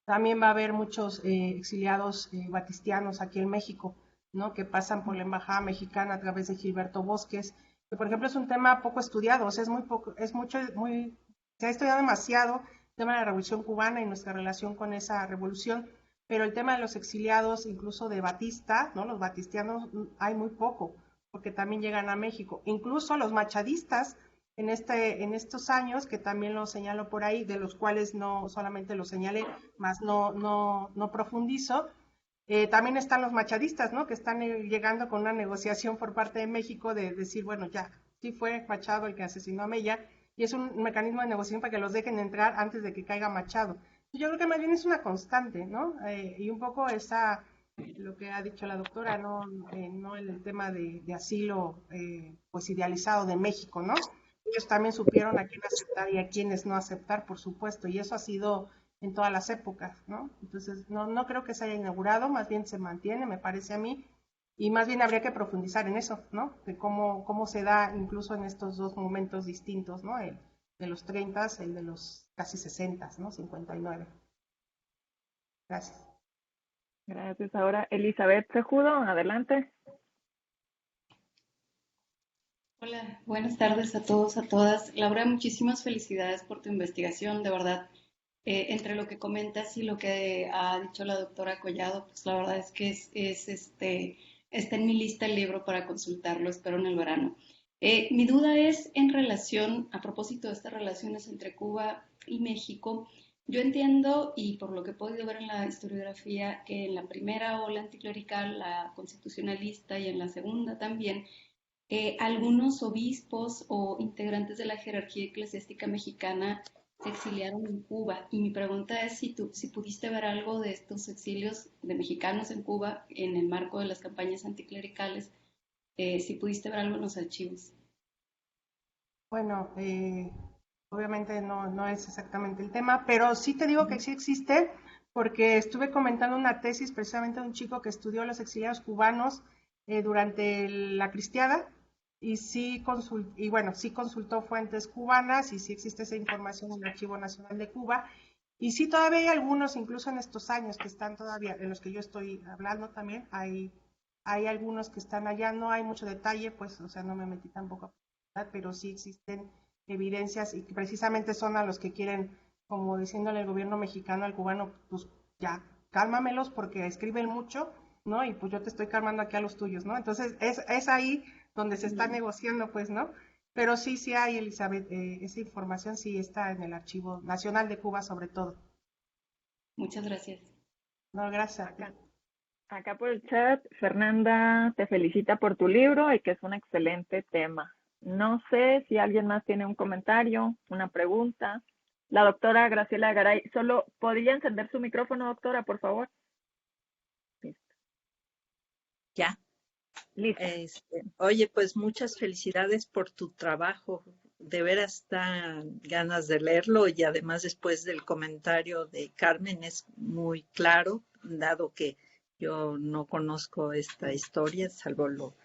C: también va a haber muchos exiliados batistianos aquí en México, ¿no? Que pasan por la embajada mexicana a través de Gilberto Bosques, que por ejemplo es un tema poco estudiado, o sea, se ha estudiado demasiado el tema de la Revolución Cubana y nuestra relación con esa revolución, pero el tema de los exiliados, incluso de Batista, ¿no? Los batistianos, hay muy poco, porque también llegan a México. Incluso los machadistas, en estos años, que también lo señalo por ahí, de los cuales no solamente lo señalé, más no profundizo, también están los machadistas, ¿no? Que están llegando con una negociación por parte de México de decir, bueno, ya, sí fue Machado el que asesinó a Mella, y es un mecanismo de negociación para que los dejen entrar antes de que caiga Machado. Yo creo que más bien es una constante, ¿no? Y un poco lo que ha dicho la doctora, no el tema de asilo, pues idealizado de México, ¿no? Ellos también supieron a quién aceptar y a quiénes no aceptar, por supuesto, y eso ha sido en todas las épocas, ¿no? Entonces, no creo que se haya inaugurado, más bien se mantiene, me parece a mí, y más bien habría que profundizar en eso, ¿no? De cómo se da incluso en estos dos momentos distintos, ¿no? El de los 30, el de los casi 60, ¿no? 59. Gracias.
A: Gracias. Ahora, Elizabeth Sejudo, adelante.
D: Hola, buenas tardes a todos, a todas. Laura, muchísimas felicidades por tu investigación, de verdad. Entre lo que comentas y lo que ha dicho la doctora Collado, pues la verdad es que está en mi lista el libro para consultarlo, espero en el verano. Mi duda es en relación, a propósito de estas relaciones entre Cuba y México, yo entiendo, y por lo que he podido ver en la historiografía, que en la primera ola anticlerical, la constitucionalista, y en la segunda también, algunos obispos o integrantes de la jerarquía eclesiástica mexicana se exiliaron en Cuba. Y mi pregunta es si pudiste ver algo de estos exilios de mexicanos en Cuba en el marco de las campañas anticlericales, si pudiste ver algo en los archivos.
C: Bueno, obviamente no es exactamente el tema, pero sí te digo que sí existe, porque estuve comentando una tesis precisamente de un chico que estudió los exiliados cubanos durante la cristiada y sí consultó fuentes cubanas y sí existe esa información en el Archivo Nacional de Cuba. Y sí todavía hay algunos, incluso en estos años que están todavía, en los que yo estoy hablando también, hay algunos que están allá, no hay mucho detalle, pues, o sea, no me metí tampoco, pero sí existen evidencias y precisamente son a los que quieren, como diciéndole el gobierno mexicano al cubano, pues ya, cálmamelos porque escriben mucho, ¿no? Y pues yo te estoy calmando aquí a los tuyos, ¿no? Entonces es ahí donde se está negociando, pues, ¿no? Pero sí hay, Elizabeth, esa información sí está en el Archivo Nacional de Cuba sobre todo.
D: Muchas gracias.
C: No, gracias.
A: Acá por el chat, Fernanda te felicita por tu libro y que es un excelente tema. No sé si alguien más tiene un comentario, una pregunta. La doctora Graciela Garay, solo podría encender su micrófono, doctora, por favor. Listo.
E: Ya.
A: Listo.
E: Oye, pues muchas felicidades por tu trabajo. De veras dan ganas de leerlo y además después del comentario de Carmen es muy claro, dado que yo no conozco esta historia, salvo lo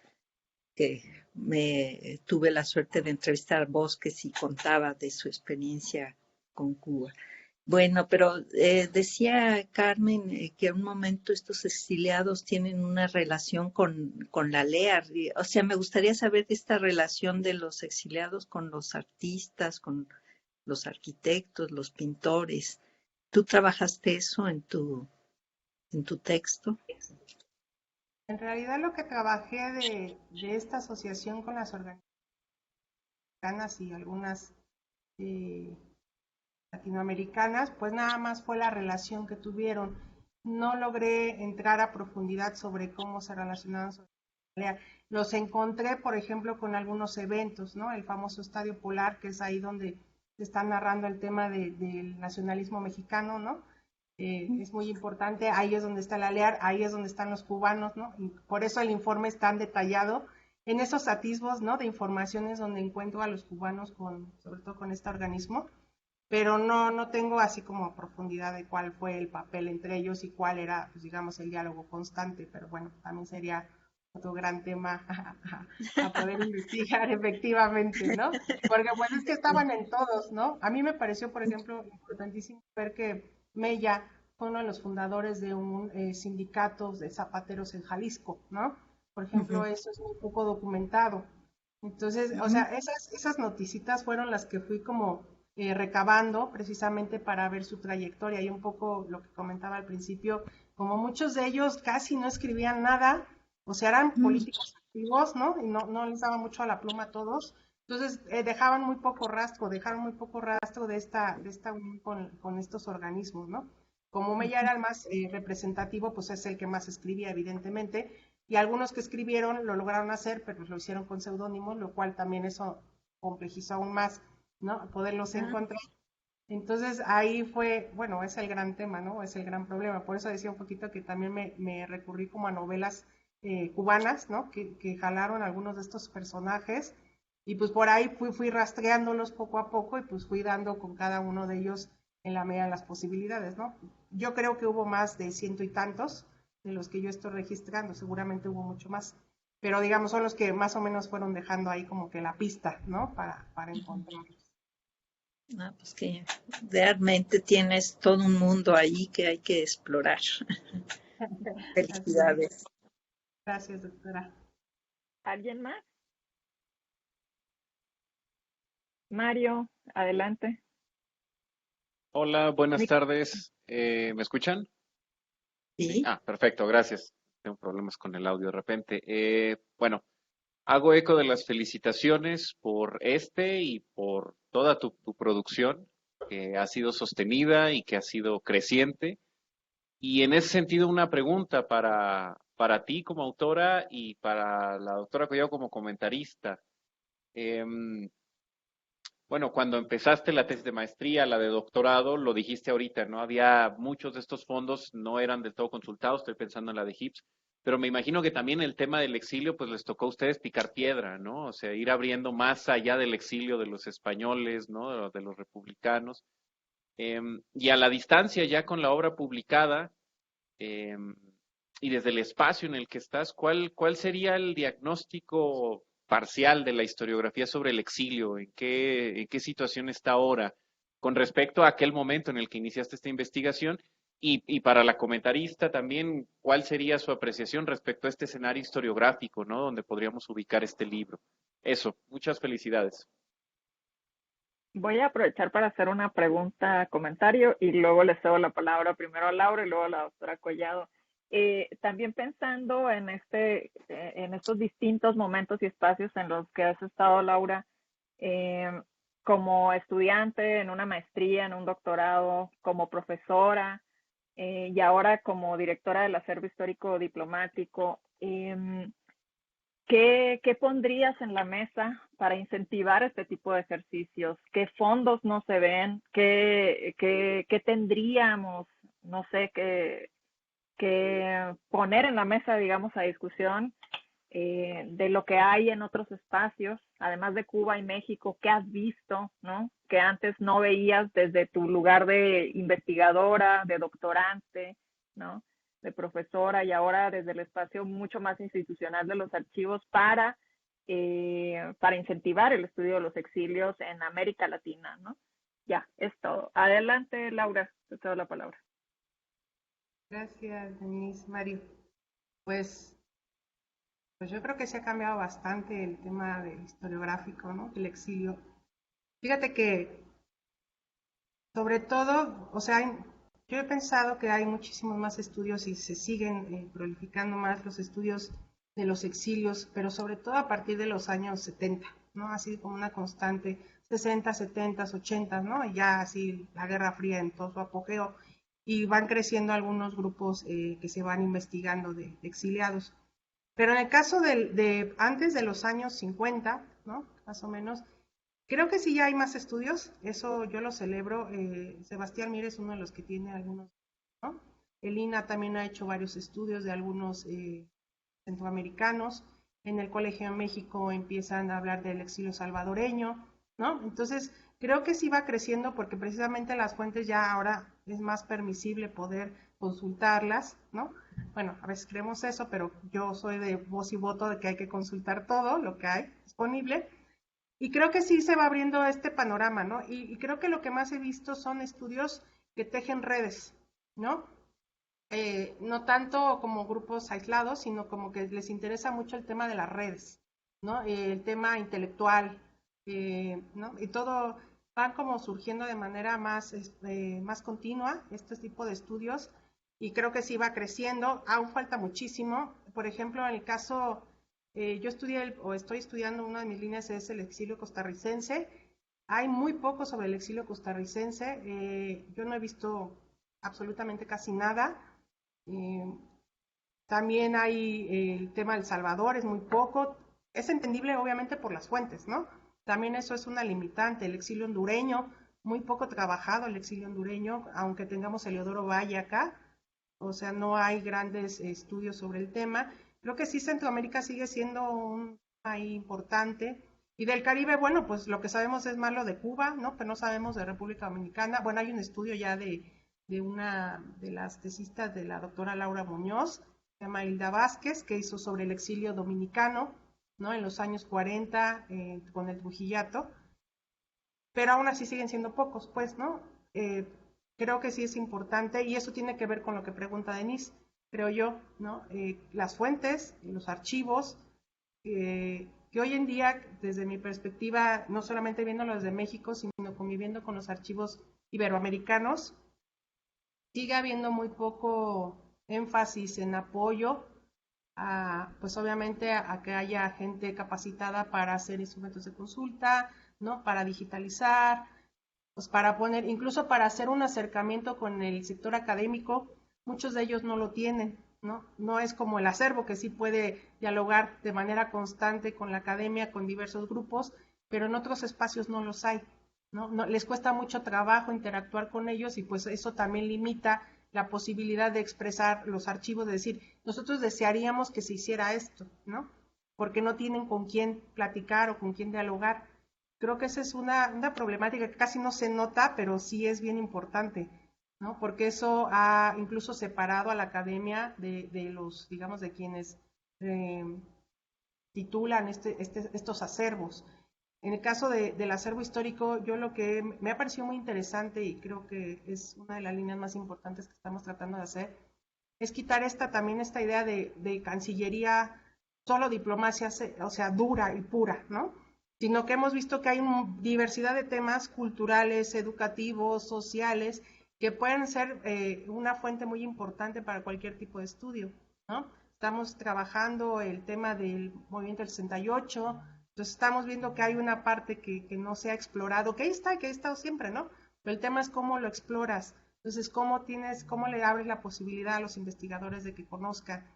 E: que me tuve la suerte de entrevistar a Bosques y contaba de su experiencia con Cuba. Bueno, pero decía Carmen que en un momento estos exiliados tienen una relación con la LEAR. O sea, me gustaría saber de esta relación de los exiliados con los artistas, con los arquitectos, los pintores. ¿Tú trabajaste eso en tu texto?
C: En realidad lo que trabajé de esta asociación con las organizaciones y algunas eh, latinoamericanas, pues nada más fue la relación que tuvieron. No logré entrar a profundidad sobre cómo se relacionaban. Los encontré, por ejemplo, con algunos eventos, ¿no? El famoso Estadio Polar, que es ahí donde se está narrando el tema del nacionalismo mexicano, ¿no? Es muy importante, ahí es donde está la LEAR, ahí es donde están los cubanos, ¿no? Y por eso el informe es tan detallado en esos atisbos, ¿no? De informaciones donde encuentro a los cubanos sobre todo con este organismo, pero no tengo así como a profundidad de cuál fue el papel entre ellos y cuál era, pues digamos, el diálogo constante, pero bueno, también sería otro gran tema a poder investigar efectivamente, ¿no? Porque pues es que estaban en todos, ¿no? A mí me pareció, por ejemplo, importantísimo ver que Mella fue uno de los fundadores de un sindicato de zapateros en Jalisco, ¿no? Por ejemplo, eso es muy poco documentado. Entonces, o sea, esas noticitas fueron las que fui como recabando precisamente para ver su trayectoria y un poco lo que comentaba al principio, como muchos de ellos casi no escribían nada, o sea, eran políticos activos, ¿no? Y no les daba mucho a la pluma a todos. Entonces, dejaron muy poco rastro de esta unión con estos organismos, ¿no? Como Mella era el más representativo, pues es el que más escribía, evidentemente, y algunos que escribieron lo lograron hacer, pero lo hicieron con seudónimos, lo cual también eso complejizó aún más, ¿no? Poderlos encontrar. Entonces ahí fue, bueno, es el gran tema, ¿no? Es el gran problema. Por eso decía un poquito que también me recurrí como a novelas cubanas, ¿no? Que jalaron algunos de estos personajes y pues por ahí fui rastreándolos poco a poco y pues fui dando con cada uno de ellos en la medida de las posibilidades, ¿no? Yo creo que hubo más de ciento y tantos de los que yo estoy registrando, seguramente hubo mucho más, pero digamos son los que más o menos fueron dejando ahí como que la pista, ¿no? Para encontrarlos.
E: Ah, pues que realmente tienes todo un mundo ahí que hay que explorar. Felicidades.
C: Gracias, doctora.
A: ¿Alguien más? Mario, adelante.
F: Hola, buenas tardes. ¿Me escuchan?
E: Sí.
F: Perfecto, gracias. Tengo problemas con el audio de repente. Bueno, hago eco de las felicitaciones por y por toda tu producción, que ha sido sostenida y que ha sido creciente. Y en ese sentido, una pregunta para ti como autora y para la doctora Collado como comentarista. bueno, cuando empezaste la tesis de maestría, la de doctorado, lo dijiste ahorita, ¿no? Había muchos de estos fondos, no eran del todo consultados, estoy pensando en la de HIPS, pero me imagino que también el tema del exilio, pues les tocó a ustedes picar piedra, ¿no? O sea, ir abriendo más allá del exilio de los españoles, ¿no? De los republicanos. Y a la distancia, ya con la obra publicada, eh, y desde el espacio en el que estás, ¿cuál sería el diagnóstico parcial de la historiografía sobre el exilio? ¿En qué situación está ahora con respecto a aquel momento en el que iniciaste esta investigación? Y para la comentarista también, ¿cuál sería su apreciación respecto a este escenario historiográfico, ¿no? Donde podríamos ubicar este libro. Eso, muchas felicidades.
A: Voy a aprovechar para hacer una pregunta, comentario, y luego le cedo la palabra primero a Laura y luego a la doctora Collado. También pensando en estos distintos momentos y espacios en los que has estado, Laura, eh, como estudiante en una maestría, en un doctorado, como profesora, y ahora como directora del acervo histórico diplomático, ¿qué pondrías en la mesa para incentivar este tipo de ejercicios? ¿Qué fondos no se ven? ¿Qué tendríamos, no sé, que poner en la mesa, digamos, a discusión de lo que hay en otros espacios, además de Cuba y México? ¿Qué has visto, no? Que antes no veías desde tu lugar de investigadora, de doctorante, ¿no? De profesora, y ahora desde el espacio mucho más institucional de los archivos para incentivar el estudio de los exilios en América Latina, ¿no? Ya, es todo. Adelante, Laura, te cedo la palabra.
C: Gracias, Denise. Mario. Pues, pues yo creo que se ha cambiado bastante el tema del historiográfico, ¿no? El exilio. Fíjate que, sobre todo, o sea, yo he pensado que hay muchísimos más estudios y se siguen prolificando más los estudios de los exilios, pero sobre todo a partir de los años 70, ¿no? Así como una constante, 60, 70, 80, ¿no? Y ya así la Guerra Fría en todo su apogeo, y van creciendo algunos grupos que se van investigando de exiliados. Pero en el caso de antes de los años 50, ¿no? Más o menos, creo que sí ya hay más estudios, eso yo lo celebro. Sebastián Mire es uno de los que tiene algunos, ¿no? El INA también ha hecho varios estudios de algunos centroamericanos. En el Colegio de México empiezan a hablar del exilio salvadoreño, ¿no? Entonces, creo que sí va creciendo porque precisamente las fuentes ya ahora es más permisible poder consultarlas, ¿no? Bueno, a veces creemos eso, pero yo soy de voz y voto de que hay que consultar todo lo que hay disponible. Y creo que sí se va abriendo este panorama, ¿no? Y creo que lo que más he visto son estudios que tejen redes, ¿no? No tanto como grupos aislados, sino como que les interesa mucho el tema de las redes, ¿no? El tema intelectual, ¿no? Y todo van como surgiendo de manera más continua este tipo de estudios, y creo que sí va creciendo. Aún falta muchísimo. Por ejemplo, en el caso, yo estudié o estoy estudiando, una de mis líneas es el exilio costarricense. Hay muy poco sobre el exilio costarricense. Yo no he visto absolutamente casi nada. Eh, También hay el tema del Salvador, es muy poco. Es entendible obviamente por las fuentes, ¿no? También eso es una limitante. El exilio hondureño, muy poco trabajado el exilio hondureño, aunque tengamos Eliodoro Valle acá, o sea, no hay grandes estudios sobre el tema. Creo que sí, Centroamérica sigue siendo un país importante. Y del Caribe, bueno, pues lo que sabemos es más lo de Cuba, ¿no? Pero no sabemos de República Dominicana. Bueno, hay un estudio ya de una de las tesistas de la doctora Laura Muñoz, se llama Hilda Vázquez, que hizo sobre el exilio dominicano, ¿no? En los años 40, con el Trujillato. Pero aún así siguen siendo pocos, pues, ¿no? Creo que sí es importante, y eso tiene que ver con lo que pregunta Denise, creo yo, ¿no? Las fuentes, los archivos, que hoy en día, desde mi perspectiva, no solamente viéndolo desde México, sino conviviendo con los archivos iberoamericanos, sigue habiendo muy poco énfasis en apoyo pues obviamente a que haya gente capacitada para hacer instrumentos de consulta, ¿no? Para digitalizar, pues para poner, incluso para hacer un acercamiento con el sector académico. Muchos de ellos no lo tienen, ¿no? No es como el acervo, que sí puede dialogar de manera constante con la academia, con diversos grupos, pero en otros espacios no los hay. ¿no? Les cuesta mucho trabajo interactuar con ellos y pues eso también limita la posibilidad de expresar los archivos, de decir, nosotros desearíamos que se hiciera esto, ¿no? Porque no tienen con quién platicar o con quién dialogar. Creo que esa es una problemática que casi no se nota, pero sí es bien importante, ¿no? Porque eso ha incluso separado a la academia de los, digamos, de quienes titulan estos acervos. En el caso del acervo histórico, yo lo que me ha parecido muy interesante y creo que es una de las líneas más importantes que estamos tratando de hacer, es quitar también esta idea de cancillería, solo diplomacia, o sea, dura y pura, ¿no? Sino que hemos visto que hay una diversidad de temas culturales, educativos, sociales, que pueden ser una fuente muy importante para cualquier tipo de estudio, ¿no? Estamos trabajando el tema del movimiento del 68, entonces estamos viendo que hay una parte que no se ha explorado, que ahí está, que ha estado siempre, ¿no? Pero el tema es cómo lo exploras. Entonces, cómo le abres la posibilidad a los investigadores de que conozcan.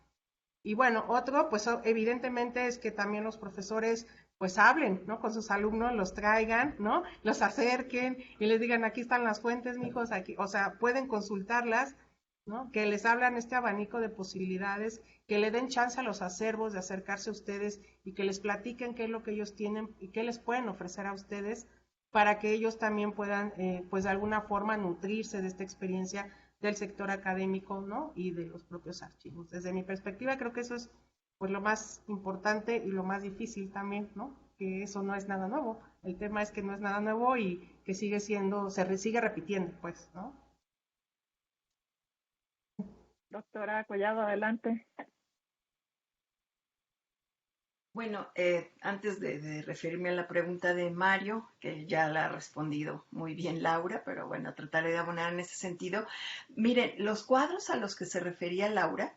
C: Y bueno, otro, pues evidentemente es que también los profesores pues hablen, ¿no? Con sus alumnos, los traigan, ¿no? Los acerquen y les digan, aquí están las fuentes, mijos, aquí, o sea, pueden consultarlas, ¿no? Que les hablan este abanico de posibilidades, que le den chance a los acervos de acercarse a ustedes y que les platiquen qué es lo que ellos tienen y qué les pueden ofrecer a ustedes para que ellos también puedan, pues de alguna forma, nutrirse de esta experiencia del sector académico, ¿no? Y de los propios archivos. Desde mi perspectiva, creo que eso es pues lo más importante y lo más difícil también, ¿no? Que eso no es nada nuevo. El tema es que no es nada nuevo y que sigue siendo, sigue repitiendo, pues, ¿no?
A: Doctora Collado, adelante.
B: Bueno, antes de referirme a la pregunta de Mario, que ya la ha respondido muy bien Laura, pero bueno, trataré de abonar en ese sentido. Miren, los cuadros a los que se refería Laura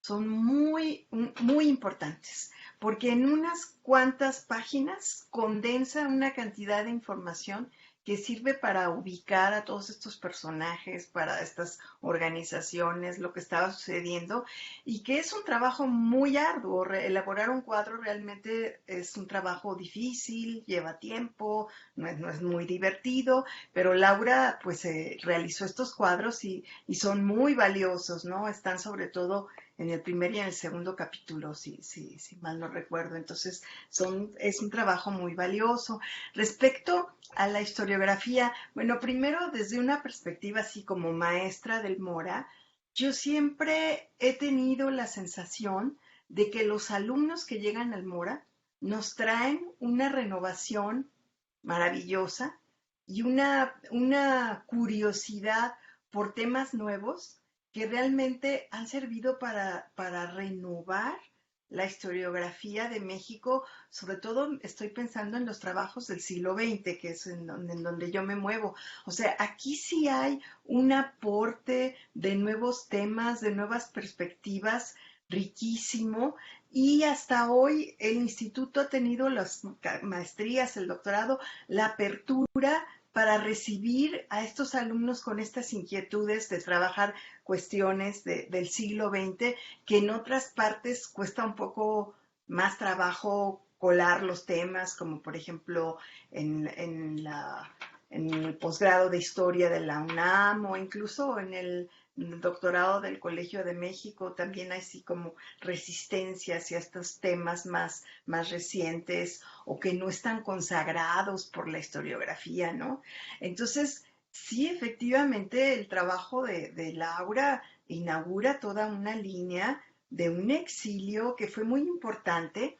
B: son muy, muy importantes, porque en unas cuantas páginas condensa una cantidad de información que sirve para ubicar a todos estos personajes, para estas organizaciones, lo que estaba sucediendo, y que es un trabajo muy arduo. Elaborar un cuadro realmente es un trabajo difícil, lleva tiempo, no es muy divertido, pero Laura pues realizó estos cuadros y son muy valiosos, ¿no? Están sobre todo en el primer y en el segundo capítulo, si mal no recuerdo. Entonces, es un trabajo muy valioso. Respecto a la historiografía, bueno, primero desde una perspectiva así como maestra del Mora, yo siempre he tenido la sensación de que los alumnos que llegan al Mora nos traen una renovación maravillosa y una curiosidad por temas nuevos que realmente han servido para renovar la historiografía de México. Sobre todo estoy pensando en los trabajos del siglo XX, que es en donde yo me muevo. O sea, aquí sí hay un aporte de nuevos temas, de nuevas perspectivas riquísimo, y hasta hoy el instituto ha tenido las maestrías, el doctorado, la apertura para recibir a estos alumnos con estas inquietudes de trabajar cuestiones del siglo XX, que en otras partes cuesta un poco más trabajo colar los temas, como por ejemplo en el posgrado de historia de la UNAM o incluso en el doctorado del Colegio de México. También hay así como resistencia hacia estos temas más recientes o que no están consagrados por la historiografía, ¿no? Entonces, sí, efectivamente, el trabajo de Laura inaugura toda una línea de un exilio que fue muy importante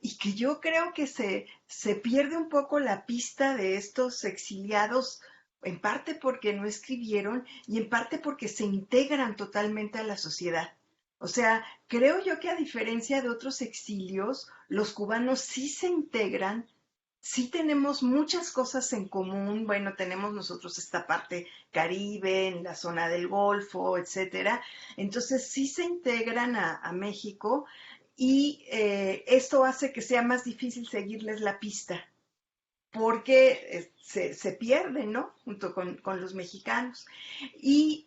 B: y que yo creo que se pierde un poco la pista de estos exiliados, en parte porque no escribieron y en parte porque se integran totalmente a la sociedad. O sea, creo yo que a diferencia de otros exilios, los cubanos sí se integran, sí tenemos muchas cosas en común. Bueno, tenemos nosotros esta parte Caribe, en la zona del Golfo, etcétera. Entonces sí se integran a México y esto hace que sea más difícil seguirles la pista porque se pierden, ¿no? Junto con los mexicanos. Y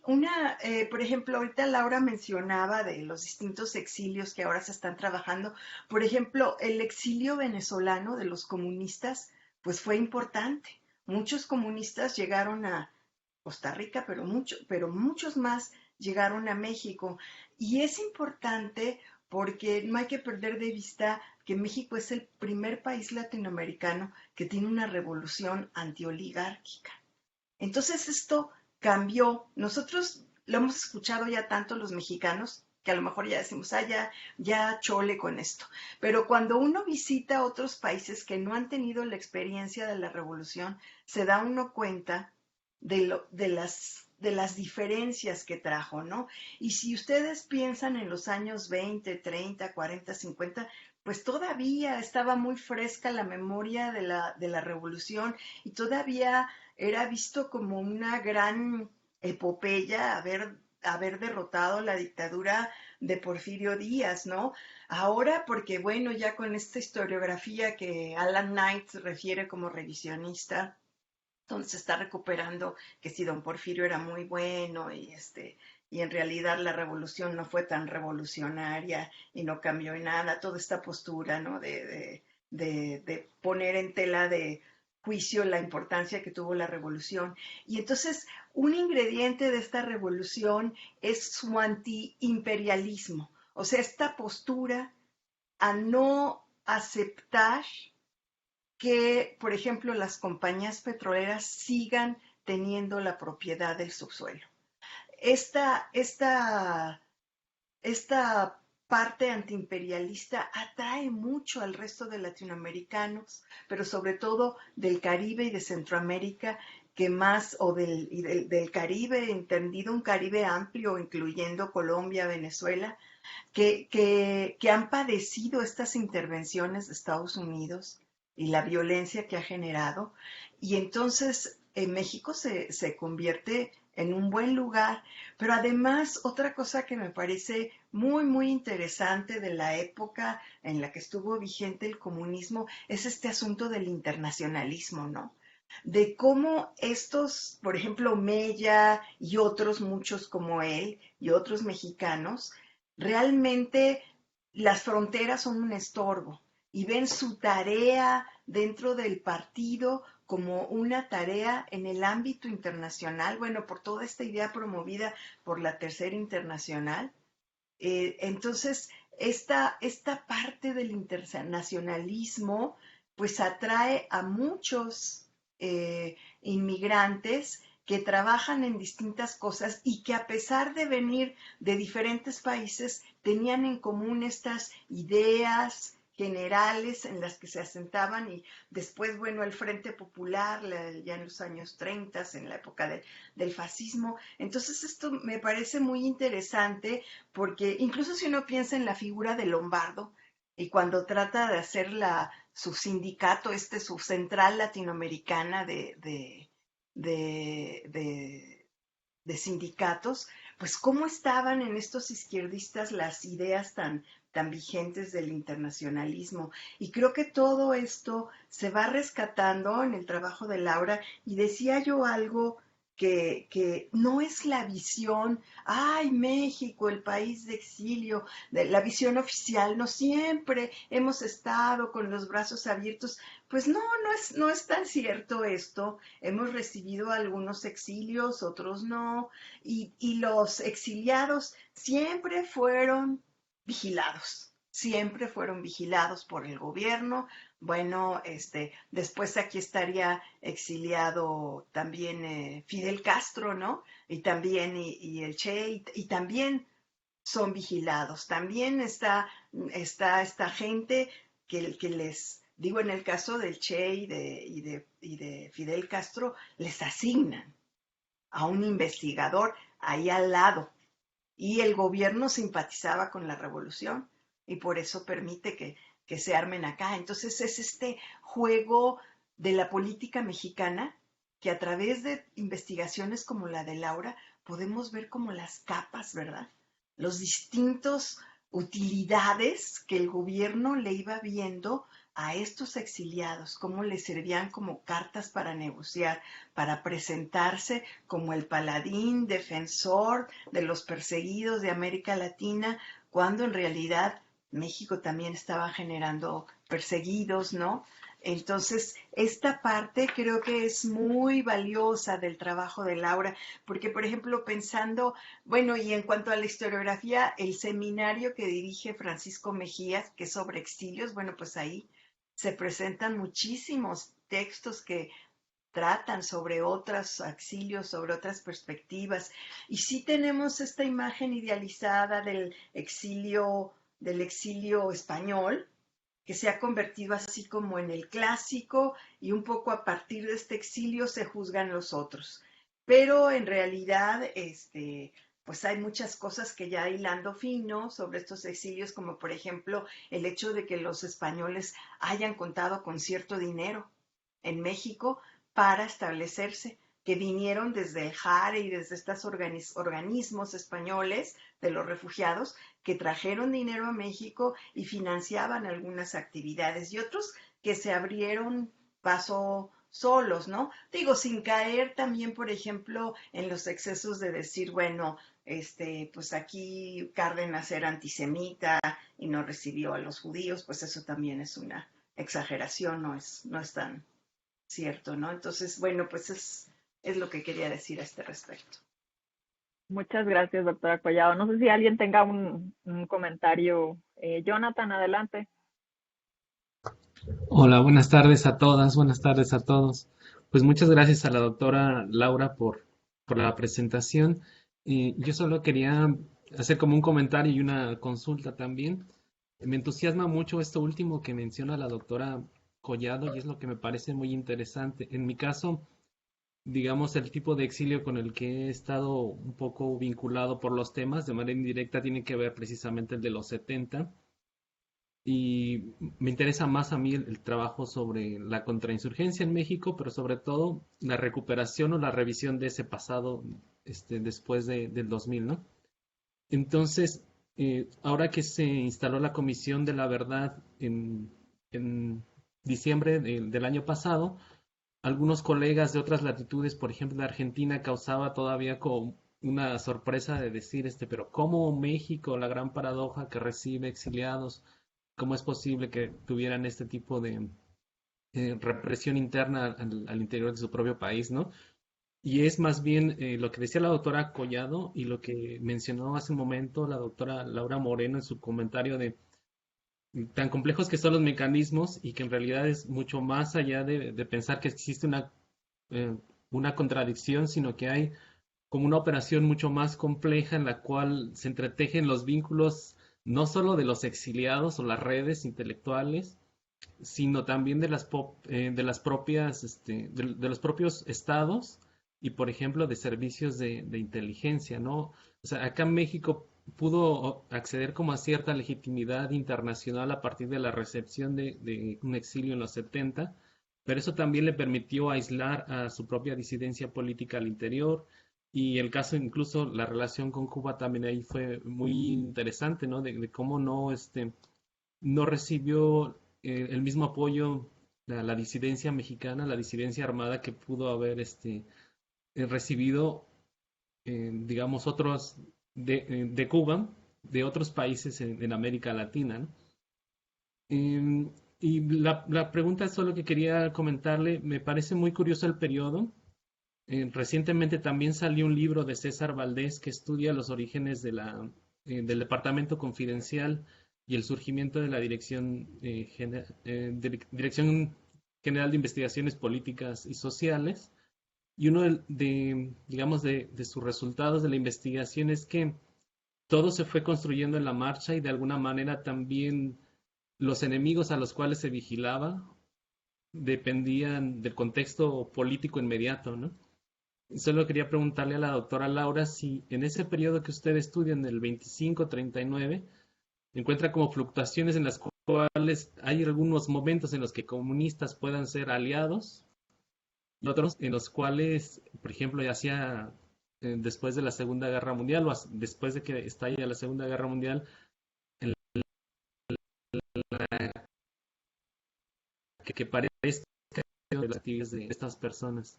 B: por ejemplo, ahorita Laura mencionaba de los distintos exilios que ahora se están trabajando. Por ejemplo, el exilio venezolano de los comunistas, pues fue importante. muchos comunistas llegaron a Costa Rica, pero muchos más llegaron a México. Y es importante porque no hay que perder de vista que México es el primer país latinoamericano que tiene una revolución antioligárquica. Entonces esto cambió. Nosotros lo hemos escuchado ya tanto los mexicanos que a lo mejor ya decimos, ya chole con esto. Pero cuando uno visita otros países que no han tenido la experiencia de la revolución, se da uno cuenta de las diferencias que trajo, ¿no? Y si ustedes piensan en los años 20, 30, 40, 50, pues todavía estaba muy fresca la memoria de la revolución y todavía era visto como una gran epopeya haber derrotado la dictadura de Porfirio Díaz, ¿no? Ahora, porque bueno, ya con esta historiografía que Alan Knight refiere como revisionista, donde se está recuperando que si don Porfirio era muy bueno y en realidad la revolución no fue tan revolucionaria y no cambió en nada, toda esta postura, ¿no? De poner en tela de juicio la importancia que tuvo la revolución. Y entonces, un ingrediente de esta revolución es su antiimperialismo, o sea, esta postura a no aceptar que, por ejemplo, las compañías petroleras sigan teniendo la propiedad del subsuelo. Esta, esta, esta parte antiimperialista atrae mucho al resto de latinoamericanos, pero sobre todo del Caribe y de Centroamérica, que más, o del Caribe, entendido un Caribe amplio, incluyendo Colombia, Venezuela, que han padecido estas intervenciones de Estados Unidos y la violencia que ha generado. Y entonces México se convierte en un buen lugar. Pero además, otra cosa que me parece muy, muy interesante de la época en la que estuvo vigente el comunismo es este asunto del internacionalismo, ¿no? De cómo estos, por ejemplo, Mella y otros muchos como él y otros mexicanos, realmente las fronteras son un estorbo y ven su tarea dentro del partido como una tarea en el ámbito internacional, bueno, por toda esta idea promovida por la Tercera Internacional. Entonces, esta parte del internacionalismo pues atrae a muchos inmigrantes que trabajan en distintas cosas y que a pesar de venir de diferentes países tenían en común estas ideas generales en las que se asentaban y después, bueno, el Frente Popular, ya en los años 30, en la época del fascismo. Entonces esto me parece muy interesante porque incluso si uno piensa en la figura de Lombardo y cuando trata de hacer su sindicato, su central latinoamericana de sindicatos, pues cómo estaban en estos izquierdistas las ideas tan vigentes del internacionalismo. Y creo que todo esto se va rescatando en el trabajo de Laura y decía yo algo que no es la visión, ay, México, el país de exilio, de la visión oficial, no siempre hemos estado con los brazos abiertos. Pues no es tan cierto esto. Hemos recibido algunos exilios, otros no, y los exiliados siempre fueron vigilados por el gobierno. Bueno, después aquí estaría exiliado también Fidel Castro, ¿no? Y también y el Che, y también son vigilados. También está esta gente que les digo, en el caso del Che y de Fidel Castro, les asignan a un investigador ahí al lado. Y el gobierno simpatizaba con la revolución y por eso permite que se armen acá. Entonces es este juego de la política mexicana que a través de investigaciones como la de Laura podemos ver como las capas, ¿verdad? Los distintos utilidades que el gobierno le iba viendo a estos exiliados, cómo les servían como cartas para negociar, para presentarse como el paladín defensor de los perseguidos de América Latina, cuando en realidad México también estaba generando perseguidos, ¿no? Entonces, esta parte creo que es muy valiosa del trabajo de Laura, porque, por ejemplo, pensando, bueno, y en cuanto a la historiografía, el seminario que dirige Francisco Mejías, que es sobre exilios, bueno, pues ahí se presentan muchísimos textos que tratan sobre otros exilios, sobre otras perspectivas. Y sí tenemos esta imagen idealizada del exilio español, que se ha convertido así como en el clásico y un poco a partir de este exilio se juzgan los otros. Pero en realidad, pues hay muchas cosas que ya hilando fino sobre estos exilios, como por ejemplo el hecho de que los españoles hayan contado con cierto dinero en México para establecerse, que vinieron desde el JARE y desde estos organismos españoles de los refugiados que trajeron dinero a México y financiaban algunas actividades y otros que se abrieron paso solos, ¿no? Digo, sin caer también, por ejemplo, en los excesos de decir, bueno, pues aquí Cárdenas era antisemita y no recibió a los judíos, pues eso también es una exageración, no es tan cierto, ¿no? Entonces, bueno, pues es lo que quería decir a este respecto.
A: Muchas gracias, doctora Collado. No sé si alguien tenga un comentario. Jonathan, adelante.
G: Hola, buenas tardes a todas, buenas tardes a todos. Pues muchas gracias a la doctora Laura por la presentación. Yo solo quería hacer como un comentario y una consulta también. Me entusiasma mucho esto último que menciona la doctora Collado y es lo que me parece muy interesante. En mi caso, digamos, el tipo de exilio con el que he estado un poco vinculado por los temas de manera indirecta tiene que ver precisamente el de los 70 y me interesa más a mí el trabajo sobre la contrainsurgencia en México, pero sobre todo la recuperación o la revisión de ese pasado después del 2000, ¿no? Entonces, ahora que se instaló la Comisión de la Verdad en diciembre del año pasado, algunos colegas de otras latitudes, por ejemplo de Argentina, causaba todavía como una sorpresa de decir, pero ¿cómo México, la gran paradoja que recibe exiliados, cómo es posible que tuvieran este tipo de represión interna al interior de su propio país, ¿no? Y es más bien lo que decía la doctora Collado y lo que mencionó hace un momento la doctora Laura Moreno en su comentario de tan complejos que son los mecanismos y que en realidad es mucho más allá de pensar que existe una contradicción, sino que hay como una operación mucho más compleja en la cual se entretejen los vínculos no solo de los exiliados o las redes intelectuales, sino también de las propias, de los propios estados y, por ejemplo, de servicios de inteligencia, ¿no? O sea, acá en México pudo acceder como a cierta legitimidad internacional a partir de la recepción de un exilio en los 70, pero eso también le permitió aislar a su propia disidencia política al interior. Y el caso, incluso la relación con Cuba también ahí fue muy interesante, ¿no? De cómo no recibió el mismo apoyo la disidencia mexicana, la disidencia armada que pudo haber recibido, digamos, otros de Cuba, de otros países en América Latina, ¿no? Y la pregunta solo que quería comentarle, me parece muy curioso el periodo. Recientemente también salió un libro de César Valdés que estudia los orígenes del Departamento Confidencial y el surgimiento de la Dirección General de Investigaciones Políticas y Sociales. Y uno digamos, de sus resultados de la investigación es que todo se fue construyendo en la marcha y de alguna manera también los enemigos a los cuales se vigilaba dependían del contexto político inmediato, ¿no? Solo quería preguntarle a la doctora Laura si en ese periodo que usted estudia, en el 25-39, encuentra como fluctuaciones en las cuales hay algunos momentos en los que comunistas puedan ser aliados y otros en los cuales, por ejemplo, ya sea después de la Segunda Guerra Mundial o después de que estalle la Segunda Guerra Mundial, en la que parezca de las actividades de estas personas.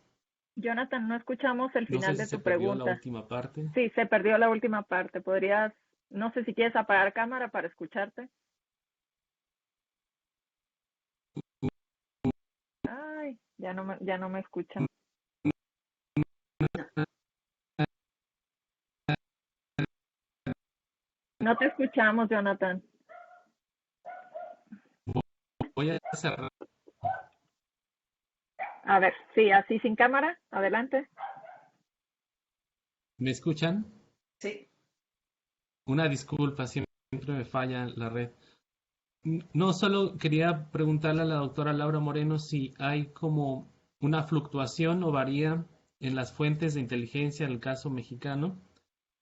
A: Jonathan, no escuchamos el
G: No sé
A: final
G: si
A: de
G: se
A: tu
G: perdió la
A: pregunta.
G: última parte.
A: Sí, se perdió la última parte. No sé si quieres apagar cámara para escucharte. Ya no me escuchan. No te escuchamos, Jonathan.
G: Voy a cerrar.
A: A ver, sí, así sin cámara, adelante.
G: ¿Me escuchan?
B: Sí.
G: Una disculpa, siempre me falla la red. No, solo quería preguntarle a la doctora Laura Moreno si hay como una fluctuación o varía en las fuentes de inteligencia en el caso mexicano,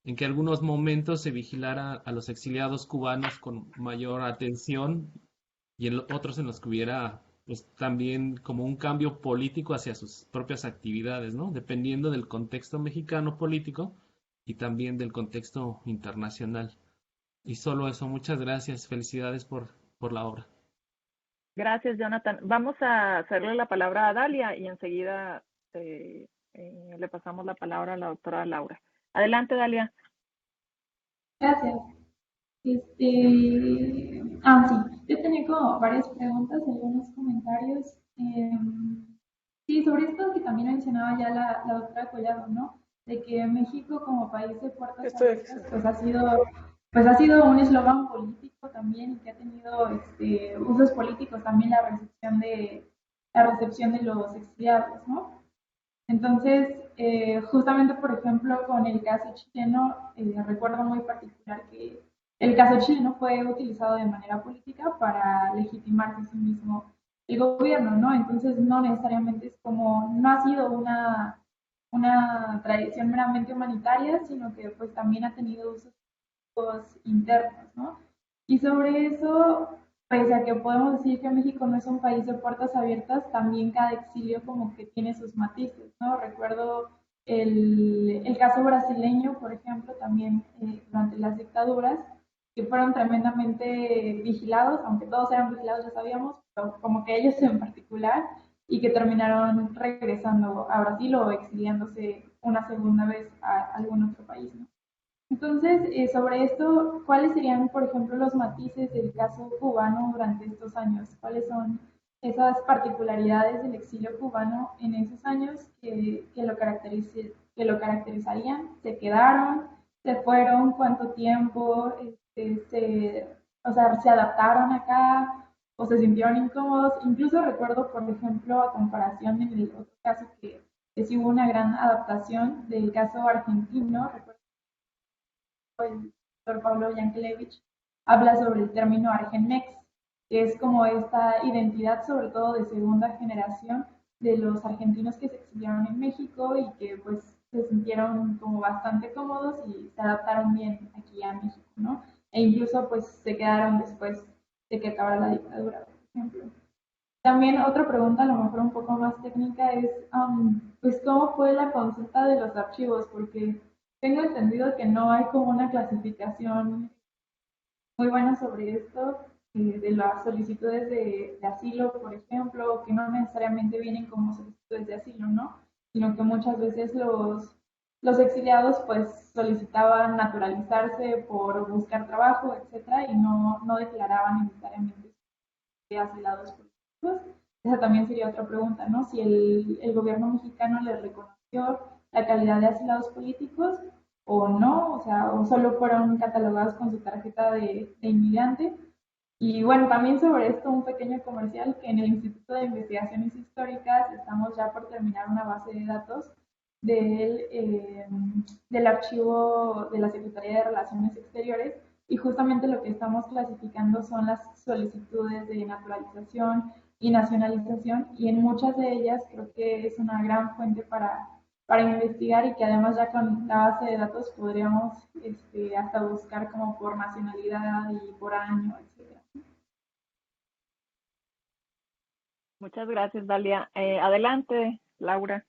G: en que algunos momentos se vigilara a los exiliados cubanos con mayor atención y en otros en los que hubiera pues también como un cambio político hacia sus propias actividades, ¿no? Dependiendo del contexto mexicano político y también del contexto internacional. Y solo eso, muchas gracias, felicidades por la obra.
A: Gracias, Jonathan. Vamos a hacerle la palabra a Dalia y enseguida le pasamos la palabra a la doctora Laura. Adelante, Dalia.
H: Gracias. Sí, yo tenía como varias preguntas, algunos comentarios. Sí, sobre esto que también mencionaba ya la doctora Collado, ¿no? De que México como país de puertas abiertas, pues ha sido un eslogan político también y que ha tenido usos políticos también la recepción de los exiliados, ¿no? Entonces, justamente, por ejemplo, con el caso chileno, recuerdo muy particular que el caso chileno fue utilizado de manera política para legitimarse a sí mismo el gobierno, ¿no? Entonces, no necesariamente es como, no ha sido una tradición meramente humanitaria, sino que pues también ha tenido usos internos, ¿no? Y sobre eso, pese a que podemos decir que México no es un país de puertas abiertas, también cada exilio como que tiene sus matices, ¿no? Recuerdo el caso brasileño, por ejemplo, también durante las dictaduras, que fueron tremendamente vigilados, aunque todos eran vigilados, ya sabíamos, pero como que ellos en particular, y que terminaron regresando a Brasil o exiliándose una segunda vez a algún otro país, ¿no? Entonces, sobre esto, ¿cuáles serían, por ejemplo, los matices del caso cubano durante estos años? ¿Cuáles son esas particularidades del exilio cubano en esos años que lo caracterizarían? ¿Se quedaron? ¿Se fueron? ¿Cuánto tiempo? O sea, ¿se adaptaron acá? ¿O se sintieron incómodos? Incluso recuerdo, por ejemplo, a comparación en el otro caso que sí hubo una gran adaptación del caso argentino. Recuerdo el doctor Pablo Yankelevich, habla sobre el término Argenmex, que es como esta identidad, sobre todo de segunda generación, de los argentinos que se exiliaron en México y que pues se sintieron como bastante cómodos y se adaptaron bien aquí a México, ¿no? E incluso pues se quedaron después de que acabara la dictadura, por ejemplo. También otra pregunta, a lo mejor un poco más técnica, es pues cómo fue la consulta de los archivos, porque tengo entendido que no hay como una clasificación muy buena sobre esto, de las solicitudes de asilo, por ejemplo, que no necesariamente vienen como solicitudes de asilo, ¿no? Sino que muchas veces los exiliados pues solicitaban naturalizarse por buscar trabajo, etcétera, y no declaraban necesariamente asilados políticos. Esa también sería otra pregunta, ¿no? Si el gobierno mexicano les reconoció la calidad de asilados políticos o no, o sea, o solo fueron catalogados con su tarjeta de inmigrante. Y bueno, también sobre esto un pequeño comercial, que en el Instituto de Investigaciones Históricas estamos ya por terminar una base de datos del archivo de la Secretaría de Relaciones Exteriores, y justamente lo que estamos clasificando son las solicitudes de naturalización y nacionalización, y en muchas de ellas creo que es una gran fuente para investigar, y que además ya con la base de datos podríamos hasta buscar como por nacionalidad y por año, etc.
A: Muchas gracias, Dalia. Adelante, Laura.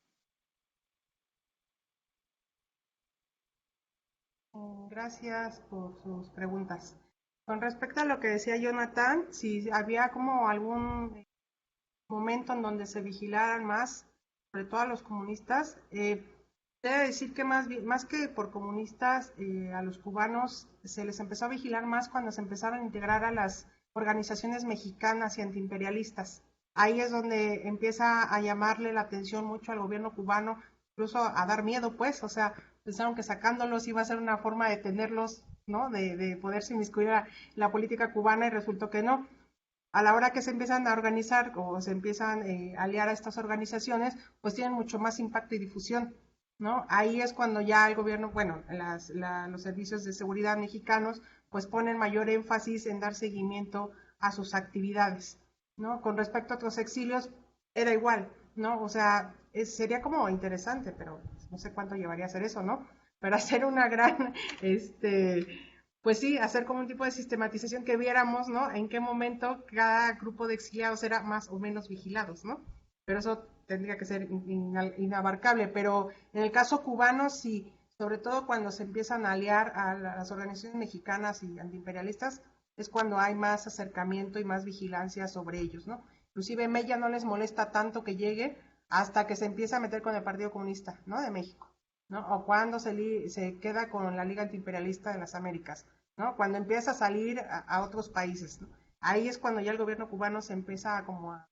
C: Gracias por sus preguntas. Con respecto a lo que decía Jonathan, si había como algún momento en donde se vigilaran más, sobre todo a los comunistas, debo decir que más que por comunistas, a los cubanos se les empezó a vigilar más cuando se empezaron a integrar a las organizaciones mexicanas y antiimperialistas, ahí es donde empieza a llamarle la atención mucho al gobierno cubano, incluso a dar miedo, pues, o sea, pensaron que sacándolos iba a ser una forma de tenerlos, ¿no? De poderse inmiscuir a la política cubana y resultó que no. A la hora que se empiezan a organizar o se empiezan a aliar a estas organizaciones, pues tienen mucho más impacto y difusión, ¿no? Ahí es cuando ya el gobierno, bueno, los servicios de seguridad mexicanos, pues ponen mayor énfasis en dar seguimiento a sus actividades, ¿no? Con respecto a otros exilios, era igual, ¿no? O sea, sería como interesante, pero no sé cuánto llevaría a hacer eso, ¿no? Pero hacer una gran, pues sí, hacer como un tipo de sistematización que viéramos, ¿no? En qué momento cada grupo de exiliados era más o menos vigilados, ¿no? Pero eso tendría que ser inabarcable. Pero en el caso cubano, sí, sobre todo cuando se empiezan a aliar a las organizaciones mexicanas y antiimperialistas, es cuando hay más acercamiento y más vigilancia sobre ellos, ¿no? Inclusive Mella no les molesta tanto que llegue hasta que se empieza a meter con el Partido Comunista, ¿no? De México, ¿no? O cuando se queda con la Liga Antiimperialista de las Américas, ¿no? Cuando empieza a salir a otros países, ¿no? Ahí es cuando ya el gobierno cubano se empieza como a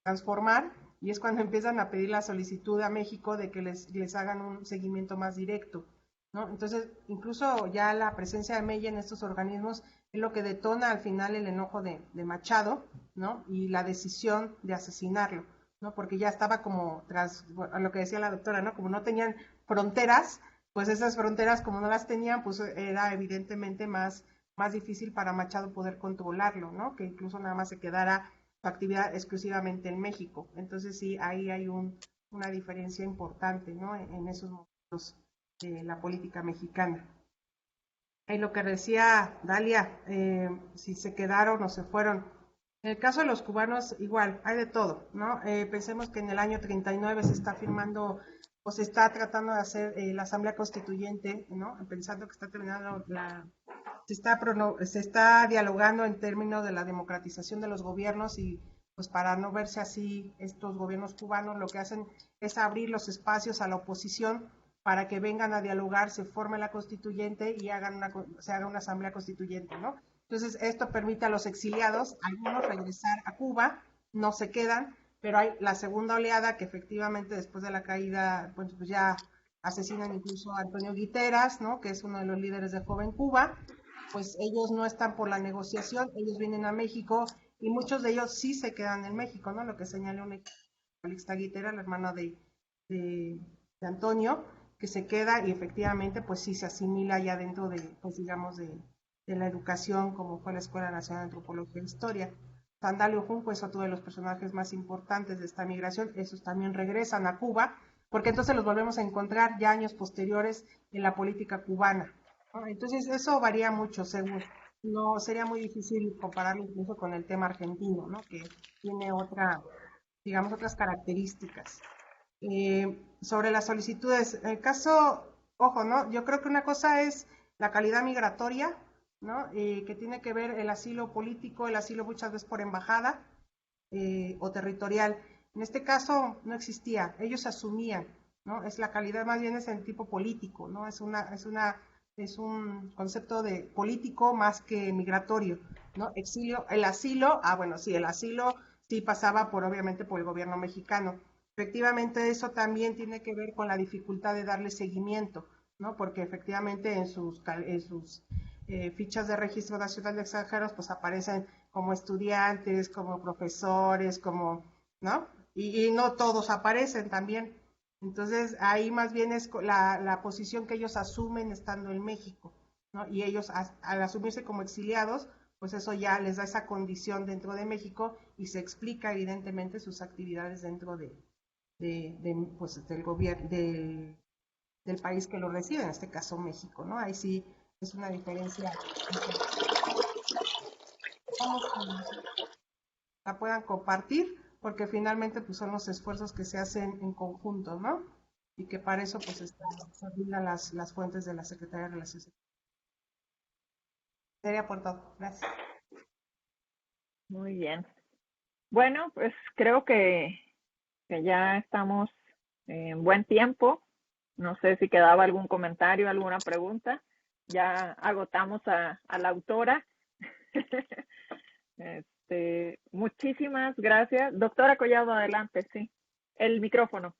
C: transformar y es cuando empiezan a pedir la solicitud a México de que les hagan un seguimiento más directo, ¿no? Entonces, incluso ya la presencia de Mella en estos organismos es lo que detona al final el enojo de Machado, ¿no? Y la decisión de asesinarlo, ¿no? Porque ya estaba como tras a lo que decía la doctora, ¿no? Como no tenían fronteras, pues esas fronteras como no las tenían, pues era evidentemente más difícil para Machado poder controlarlo, ¿no? Que incluso nada más se quedara su actividad exclusivamente en México. Entonces sí, ahí hay una diferencia importante, ¿no? En esos momentos de la política mexicana. Y lo que decía Dalia, si se quedaron o se fueron. En el caso de los cubanos, igual, hay de todo, ¿no? Pensemos que en el año 39 se está firmando o se está tratando de hacer la Asamblea Constituyente, ¿no? Pensando que está terminando se está dialogando en términos de la democratización de los gobiernos y pues para no verse así estos gobiernos cubanos lo que hacen es abrir los espacios a la oposición para que vengan a dialogar, se forme la constituyente y se haga una asamblea constituyente, ¿no? Entonces esto permite a los exiliados, algunos regresar a Cuba, no se quedan, pero hay la segunda oleada que efectivamente después de la caída, pues ya asesinan incluso a Antonio Guiteras, ¿no? Que es uno de los líderes de Joven Cuba, pues ellos no están por la negociación, ellos vienen a México y muchos de ellos sí se quedan en México, ¿no? Lo que señala una Calixta Guitera, la hermana de Antonio, que se queda y efectivamente pues sí se asimila ya dentro de, pues digamos, de la educación como fue la Escuela Nacional de Antropología e Historia. Sandalio Junco es otro de los personajes más importantes de esta migración, esos también regresan a Cuba, porque entonces los volvemos a encontrar ya años posteriores en la política cubana. Entonces eso varía mucho según, no sería muy difícil compararlo incluso con el tema argentino, ¿no? Que tiene digamos, otras características. Sobre las solicitudes, en el caso, ojo, ¿no? Yo creo que una cosa es la calidad migratoria, ¿no? Que tiene que ver el asilo político, el asilo muchas veces por embajada o territorial. En este caso no existía, ellos asumían, ¿no? Es la calidad más bien es en tipo político, ¿no? Es un concepto de político más que migratorio, ¿no? El asilo, bueno, sí, el asilo sí pasaba obviamente por el gobierno mexicano. Efectivamente, eso también tiene que ver con la dificultad de darle seguimiento, ¿no? Porque efectivamente en sus fichas de registro nacional de extranjeros, pues aparecen como estudiantes, como profesores, ¿no? Y no todos aparecen también. Entonces, ahí más bien es la posición que ellos asumen estando en México, ¿no? Y ellos, al asumirse como exiliados, pues eso ya les da esa condición dentro de México y se explica evidentemente sus actividades dentro pues, del gobierno, del país que lo recibe, en este caso México, ¿no? Ahí sí es una diferencia. La puedan compartir, porque finalmente pues son los esfuerzos que se hacen en conjunto, ¿no? Y que para eso pues están las fuentes de la Secretaría de Relaciones Exteriores. Sería por todo. Gracias.
A: Muy bien. Bueno, pues creo que ya estamos en buen tiempo. No sé si quedaba algún comentario, alguna pregunta. Ya agotamos a la autora. Muchísimas gracias. Doctora Collado, adelante, sí. El micrófono.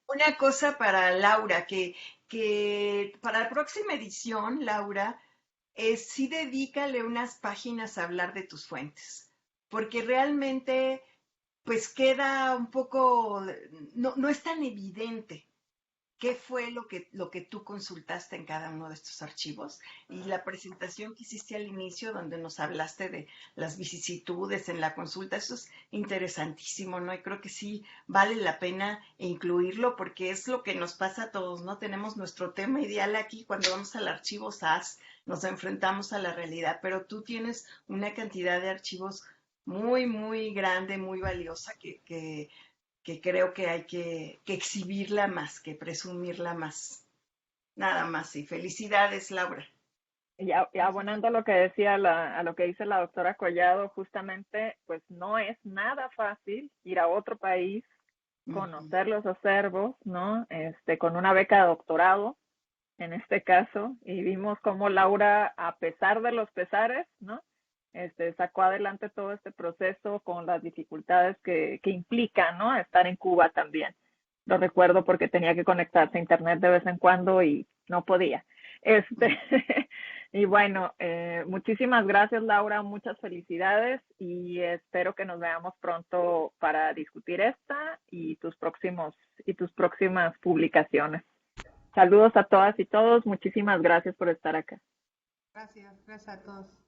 B: Una cosa para Laura, que para la próxima edición, Laura, sí dedícale unas páginas a hablar de tus fuentes, porque realmente pues queda un poco, no es tan evidente qué fue lo que tú consultaste en cada uno de estos archivos. Y la presentación que hiciste al inicio, donde nos hablaste de las vicisitudes en la consulta, eso es interesantísimo, ¿no? Y creo que sí vale la pena incluirlo porque es lo que nos pasa a todos, ¿no? Tenemos nuestro tema ideal aquí cuando vamos al archivo SAS, nos enfrentamos a la realidad, pero tú tienes una cantidad de archivos muy, muy grande, muy valiosa que creo que hay que exhibirla más, que presumirla más. Nada más. Y felicidades, Laura.
A: Y abonando a lo que decía a lo que dice la doctora Collado, justamente, pues no es nada fácil ir a otro país, conocer los acervos, ¿no? Con una beca de doctorado, en este caso, y vimos cómo Laura, a pesar de los pesares, ¿no? Sacó adelante todo este proceso con las dificultades que implica, ¿no? Estar en Cuba también. Lo recuerdo porque tenía que conectarse a internet de vez en cuando y no podía. Y bueno, muchísimas gracias, Laura, muchas felicidades y espero que nos veamos pronto para discutir esta y tus próximas publicaciones. Saludos a todas y todos, muchísimas gracias por estar acá.
C: Gracias a todos.